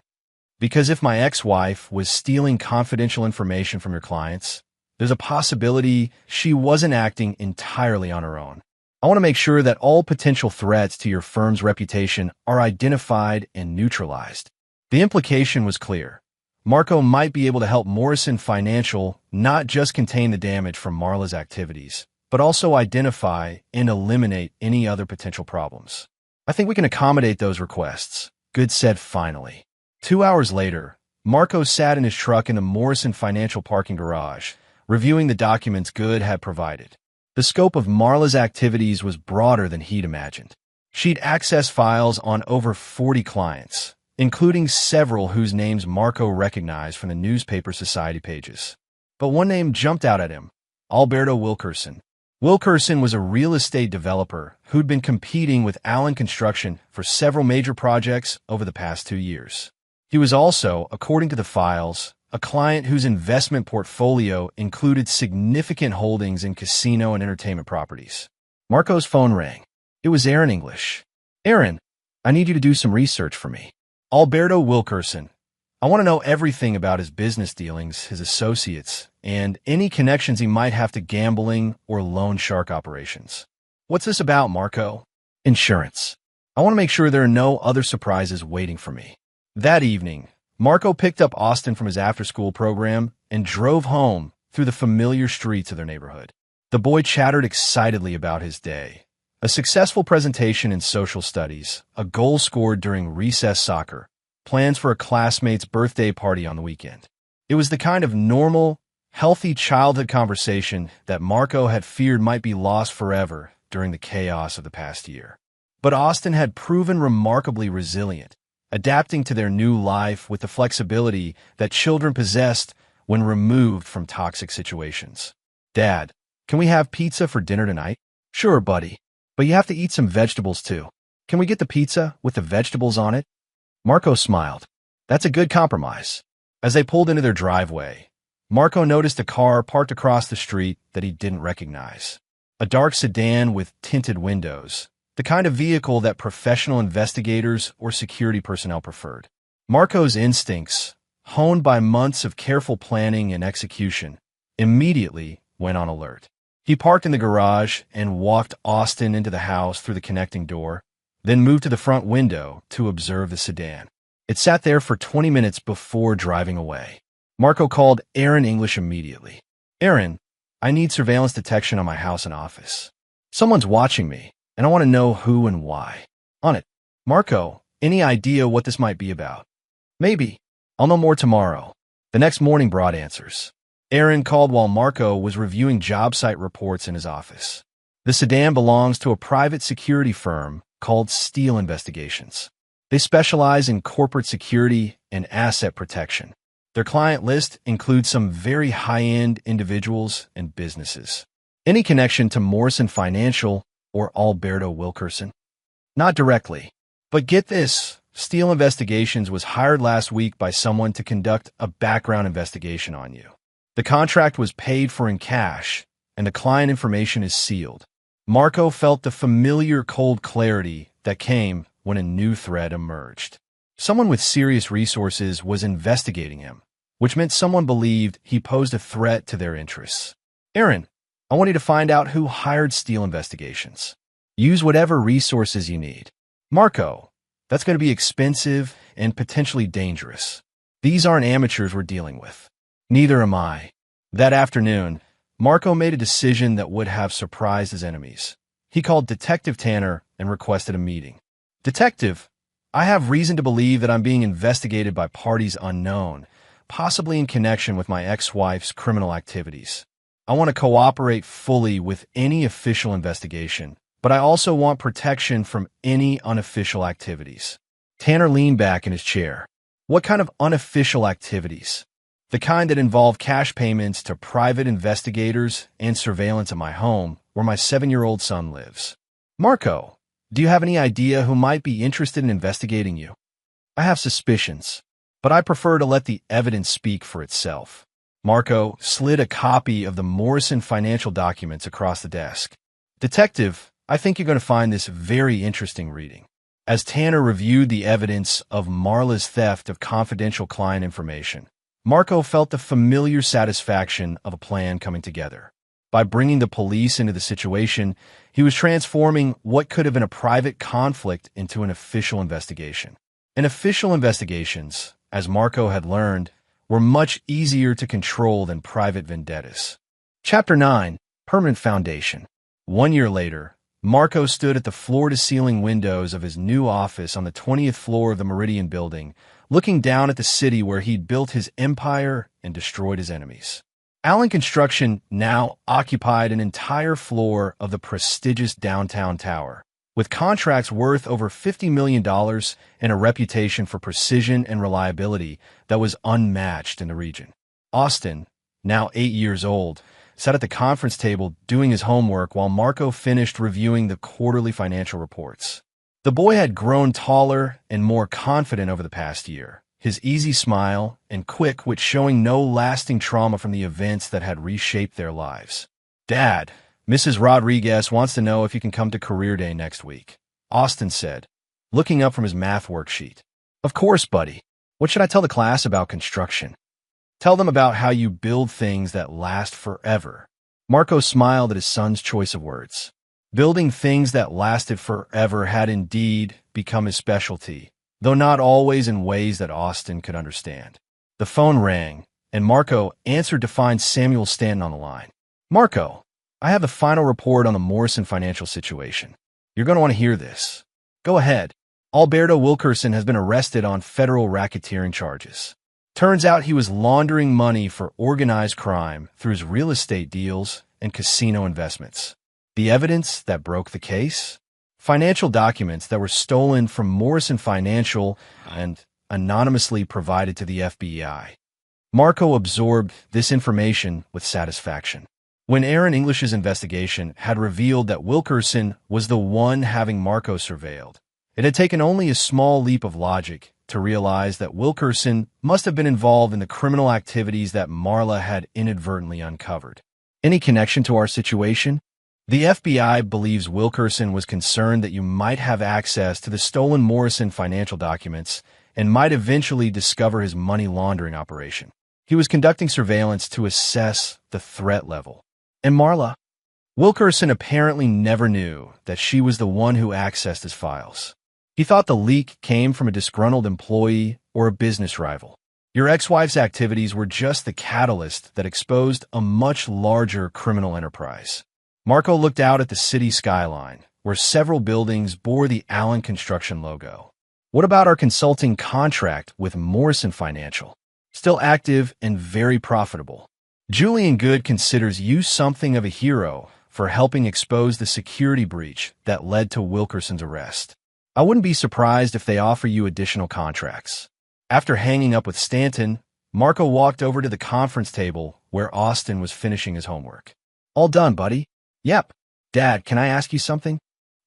Because if my ex-wife was stealing confidential information from your clients, there's a possibility she wasn't acting entirely on her own. I want to make sure that all potential threats to your firm's reputation are identified and neutralized. The implication was clear. Marco might be able to help Morrison Financial not just contain the damage from Marla's activities, but also identify and eliminate any other potential problems. I think we can accommodate those requests, Good said finally. 2 hours later, Marco sat in his truck in the Morrison Financial parking garage, reviewing the documents Good had provided. The scope of Marla's activities was broader than he'd imagined. She'd accessed files on over 40 clients, including several whose names Marco recognized from the newspaper society pages. But one name jumped out at him, Alberto Wilkerson. Wilkerson was a real estate developer who'd been competing with Allen Construction for several major projects over the past 2 years. He was also, according to the files, a client whose investment portfolio included significant holdings in casino and entertainment properties. Marco's phone rang. It was Aaron English. Aaron, I need you to do some research for me. Alberto Wilkerson. I want to know everything about his business dealings, his associates, and any connections he might have to gambling or loan shark operations. What's this about, Marco? Insurance. I want to make sure there are no other surprises waiting for me. That evening, Marco picked up Austin from his after-school program and drove home through the familiar streets of their neighborhood. The boy chattered excitedly about his day. A successful presentation in social studies, a goal scored during recess soccer, plans for a classmate's birthday party on the weekend. It was the kind of normal, healthy childhood conversation that Marco had feared might be lost forever during the chaos of the past year. But Austin had proven remarkably resilient, adapting to their new life with the flexibility that children possessed when removed from toxic situations. Dad, can we have pizza for dinner tonight? Sure, buddy, but you have to eat some vegetables too. Can we get the pizza with the vegetables on it? Marco smiled. That's a good compromise. As they pulled into their driveway, Marco noticed a car parked across the street that he didn't recognize. A dark sedan with tinted windows, the kind of vehicle that professional investigators or security personnel preferred. Marco's instincts, honed by months of careful planning and execution, immediately went on alert. He parked in the garage and walked Austin into the house through the connecting door, then moved to the front window to observe the sedan. It sat there for 20 minutes before driving away. Marco called Aaron English immediately. Aaron, I need surveillance detection on my house and office. Someone's watching me, and I want to know who and why. On it. Marco, any idea what this might be about? Maybe. I'll know more tomorrow. The next morning brought answers. Aaron called while Marco was reviewing job site reports in his office. The sedan belongs to a private security firm called Steele Investigations. They specialize in corporate security and asset protection. Their client list includes some very high-end individuals and businesses. Any connection to Morrison Financial or Alberto Wilkerson? Not directly. But get this, Steele Investigations was hired last week by someone to conduct a background investigation on you. The contract was paid for in cash, and the client information is sealed. Marco felt the familiar cold clarity that came when a new threat emerged. Someone with serious resources was investigating him, which meant someone believed he posed a threat to their interests. Aaron, I want you to find out who hired Steele Investigations. Use whatever resources you need. Marco, that's going to be expensive and potentially dangerous. These aren't amateurs we're dealing with. Neither am I. That afternoon, Marco made a decision that would have surprised his enemies. He called Detective Tanner and requested a meeting. Detective, I have reason to believe that I'm being investigated by parties unknown, possibly in connection with my ex-wife's criminal activities. I want to cooperate fully with any official investigation, but I also want protection from any unofficial activities. Tanner leaned back in his chair. What kind of unofficial activities? The kind that involve cash payments to private investigators and surveillance of my home, where my 7-year-old son lives. Marco, do you have any idea who might be interested in investigating you? I have suspicions, but I prefer to let the evidence speak for itself. Marco slid a copy of the Morrison Financial documents across the desk. Detective, I think you're going to find this very interesting reading. As Tanner reviewed the evidence of Marla's theft of confidential client information, Marco felt the familiar satisfaction of a plan coming together. By bringing the police into the situation, he was transforming what could have been a private conflict into an official investigation. And official investigations, as Marco had learned, were much easier to control than private vendettas. Chapter 9, Permanent Foundation. 1 year later, Marco stood at the floor-to-ceiling windows of his new office on the 20th floor of the Meridian building, looking down at the city where he'd built his empire and destroyed his enemies. Allen Construction now occupied an entire floor of the prestigious downtown tower, with contracts worth over $50 million and a reputation for precision and reliability that was unmatched in the region. Austin, now 8 years old, sat at the conference table doing his homework while Marco finished reviewing the quarterly financial reports. The boy had grown taller and more confident over the past year, his easy smile and quick wit showing no lasting trauma from the events that had reshaped their lives. Dad, Mrs. Rodriguez wants to know if you can come to Career Day next week, Austin said, looking up from his math worksheet. Of course, buddy. What should I tell the class about construction? Tell them about how you build things that last forever. Marco smiled at his son's choice of words. Building things that lasted forever had indeed become his specialty, though not always in ways that Austin could understand. The phone rang, and Marco answered to find Samuel Stanton on the line. Marco, I have the final report on the Morrison financial situation. You're going to want to hear this. Go ahead. Alberto Wilkerson has been arrested on federal racketeering charges. Turns out he was laundering money for organized crime through his real estate deals and casino investments. The evidence that broke the case? Financial documents that were stolen from Morrison Financial and anonymously provided to the FBI. Marco absorbed this information with satisfaction. When Aaron English's investigation had revealed that Wilkerson was the one having Marco surveilled, it had taken only a small leap of logic to realize that Wilkerson must have been involved in the criminal activities that Marla had inadvertently uncovered. Any connection to our situation? The FBI believes Wilkerson was concerned that you might have access to the stolen Morrison financial documents and might eventually discover his money laundering operation. He was conducting surveillance to assess the threat level. And Marla? Wilkerson apparently never knew that she was the one who accessed his files. He thought the leak came from a disgruntled employee or a business rival. Your ex-wife's activities were just the catalyst that exposed a much larger criminal enterprise. Marco looked out at the city skyline, where several buildings bore the Allen Construction logo. What about our consulting contract with Morrison Financial? Still active and very profitable. Julian Good considers you something of a hero for helping expose the security breach that led to Wilkerson's arrest. I wouldn't be surprised if they offer you additional contracts. After hanging up with Stanton, Marco walked over to the conference table where Austin was finishing his homework. All done, buddy? Yep. Dad, can I ask you something?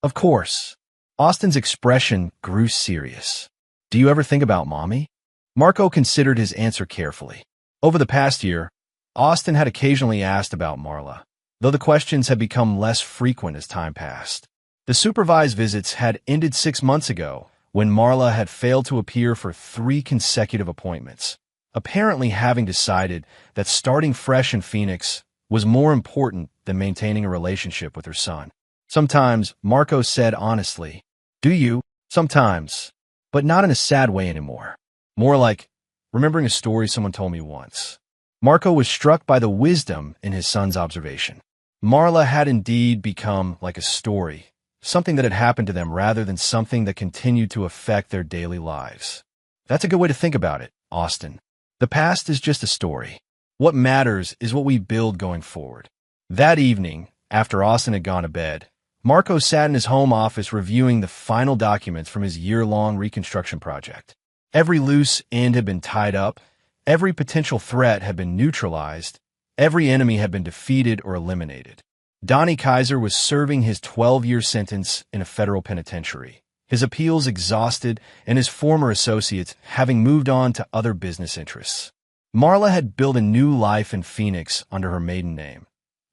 Of course. Austin's expression grew serious. Do you ever think about Mommy? Marco considered his answer carefully. Over the past year, Austin had occasionally asked about Marla, though the questions had become less frequent as time passed. The supervised visits had ended 6 months ago when Marla had failed to appear for 3 consecutive appointments, apparently having decided that starting fresh in Phoenix was more important than maintaining a relationship with her son. Sometimes, Marco said honestly, "Do you?" Sometimes, but not in a sad way anymore. More like remembering a story someone told me once. Marco was struck by the wisdom in his son's observation. Marla had indeed become like a story, something that had happened to them rather than something that continued to affect their daily lives. That's a good way to think about it, Austin. The past is just a story. What matters is what we build going forward. That evening, after Austin had gone to bed, Marco sat in his home office reviewing the final documents from his year-long reconstruction project. Every loose end had been tied up, every potential threat had been neutralized, every enemy had been defeated or eliminated. Donnie Kaiser was serving his 12-year sentence in a federal penitentiary, his appeals exhausted and his former associates having moved on to other business interests. Marla had built a new life in Phoenix under her maiden name,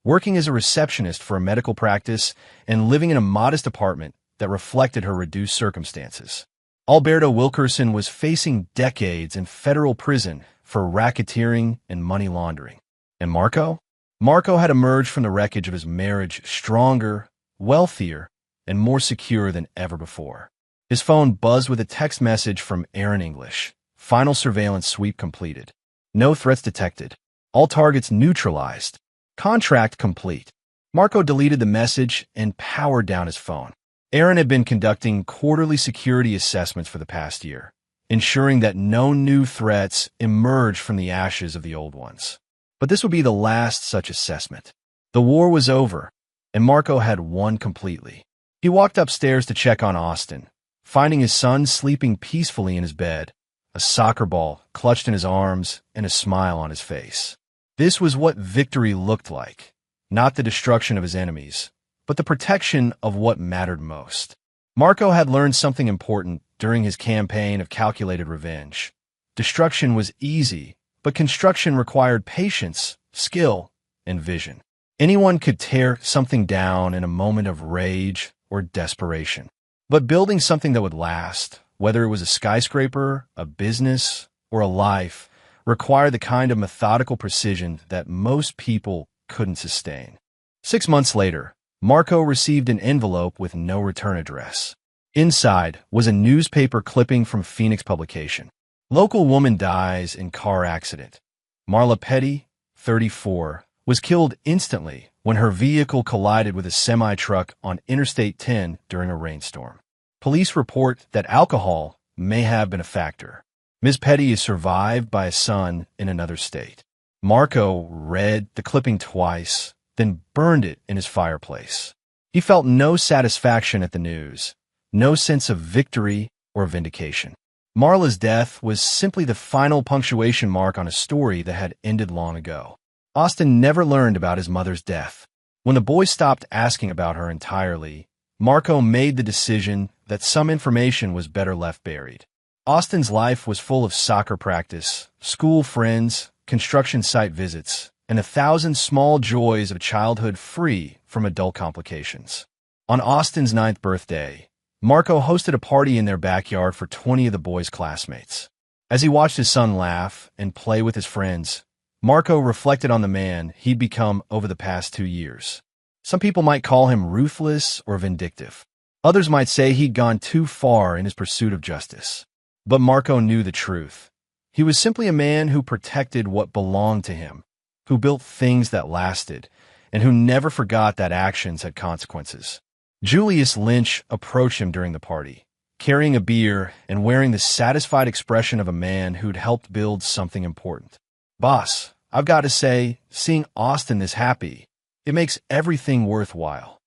working as a receptionist for a medical practice and living in a modest apartment that reflected her reduced circumstances. Alberto Wilkerson was facing decades in federal prison for racketeering and money laundering. And Marco? Marco had emerged from the wreckage of his marriage stronger, wealthier, and more secure than ever before. His phone buzzed with a text message from Aaron English. Final surveillance sweep completed. No threats detected. All targets neutralized. Contract complete. Marco deleted the message and powered down his phone. Aaron had been conducting quarterly security assessments for the past year, ensuring that no new threats emerged from the ashes of the old ones. But this would be the last such assessment. The war was over, and Marco had won completely. He walked upstairs to check on Austin, finding his son sleeping peacefully in his bed, a soccer ball clutched in his arms and a smile on his face. This was what victory looked like, not the destruction of his enemies, but the protection of what mattered most. Marco had learned something important during his campaign of calculated revenge. Destruction was easy, but construction required patience, skill, and vision. Anyone could tear something down in a moment of rage or desperation. But building something that would last, whether it was a skyscraper, a business, or a life, required the kind of methodical precision that most people couldn't sustain. 6 months later, Marco received an envelope with no return address. Inside was a newspaper clipping from Phoenix publication. Local woman dies in car accident. Marla Petty, 34, was killed instantly when her vehicle collided with a semi-truck on Interstate 10 during a rainstorm. Police report that alcohol may have been a factor. Ms. Petty is survived by a son in another state. Marco read the clipping twice, then burned it in his fireplace. He felt no satisfaction at the news, no sense of victory or vindication. Marla's death was simply the final punctuation mark on a story that had ended long ago. Austin never learned about his mother's death. When the boy stopped asking about her entirely, Marco made the decision that some information was better left buried. Austin's life was full of soccer practice, school friends, construction site visits, and 1,000 small joys of childhood free from adult complications. On Austin's 9th birthday, Marco hosted a party in their backyard for 20 of the boys' classmates. As he watched his son laugh and play with his friends, Marco reflected on the man he'd become over the past 2 years. Some people might call him ruthless or vindictive. Others might say he'd gone too far in his pursuit of justice. But Marco knew the truth. He was simply a man who protected what belonged to him, who built things that lasted, and who never forgot that actions had consequences. Julius Lynch approached him during the party, carrying a beer and wearing the satisfied expression of a man who'd helped build something important. "Boss, I've got to say, seeing Austin this happy, it makes everything worthwhile.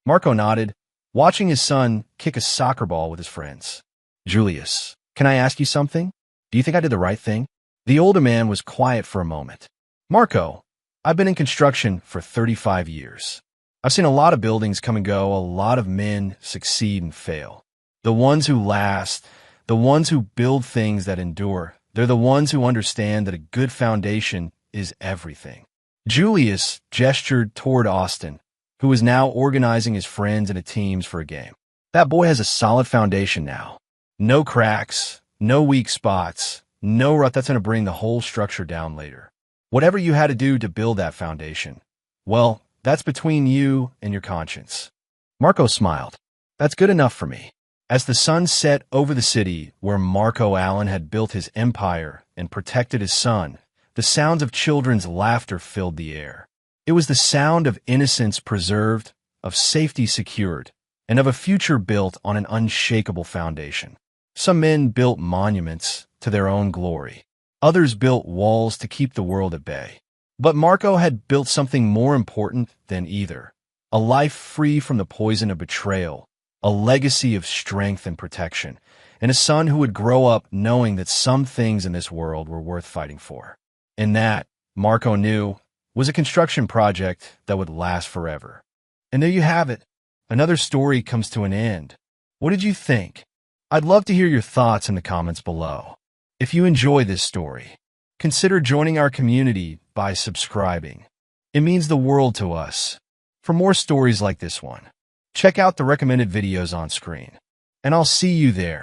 Marco nodded, watching his son kick a soccer ball with his friends. Julius, can I ask you something? Do you think I did the right thing? The older man was quiet for a moment. Marco, I've been in construction for 35 years. I've seen a lot of buildings come and go, a lot of men succeed and fail. The ones who last, the ones who build things that endure, they're the ones who understand that a good foundation is everything. Julius gestured toward Austin, who was now organizing his friends into teams for a game. That boy has a solid foundation now. No cracks, no weak spots, no rut that's going to bring the whole structure down later. Whatever you had to do to build that foundation, well, that's between you and your conscience. Marco smiled. That's good enough for me. As the sun set over the city where Marco Allen had built his empire and protected his son, the sounds of children's laughter filled the air. It was the sound of innocence preserved, of safety secured, and of a future built on an unshakable foundation. Some men built monuments to their own glory. Others built walls to keep the world at bay. But Marco had built something more important than either. A life free from the poison of betrayal, a legacy of strength and protection, and a son who would grow up knowing that some things in this world were worth fighting for. And that, Marco knew, was a construction project that would last forever. And there you have it. Another story comes to an end. What did you think? I'd love to hear your thoughts in the comments below. If you enjoy this story, consider joining our community by subscribing. It means the world to us. For more stories like this one, check out the recommended videos on screen. And I'll see you there.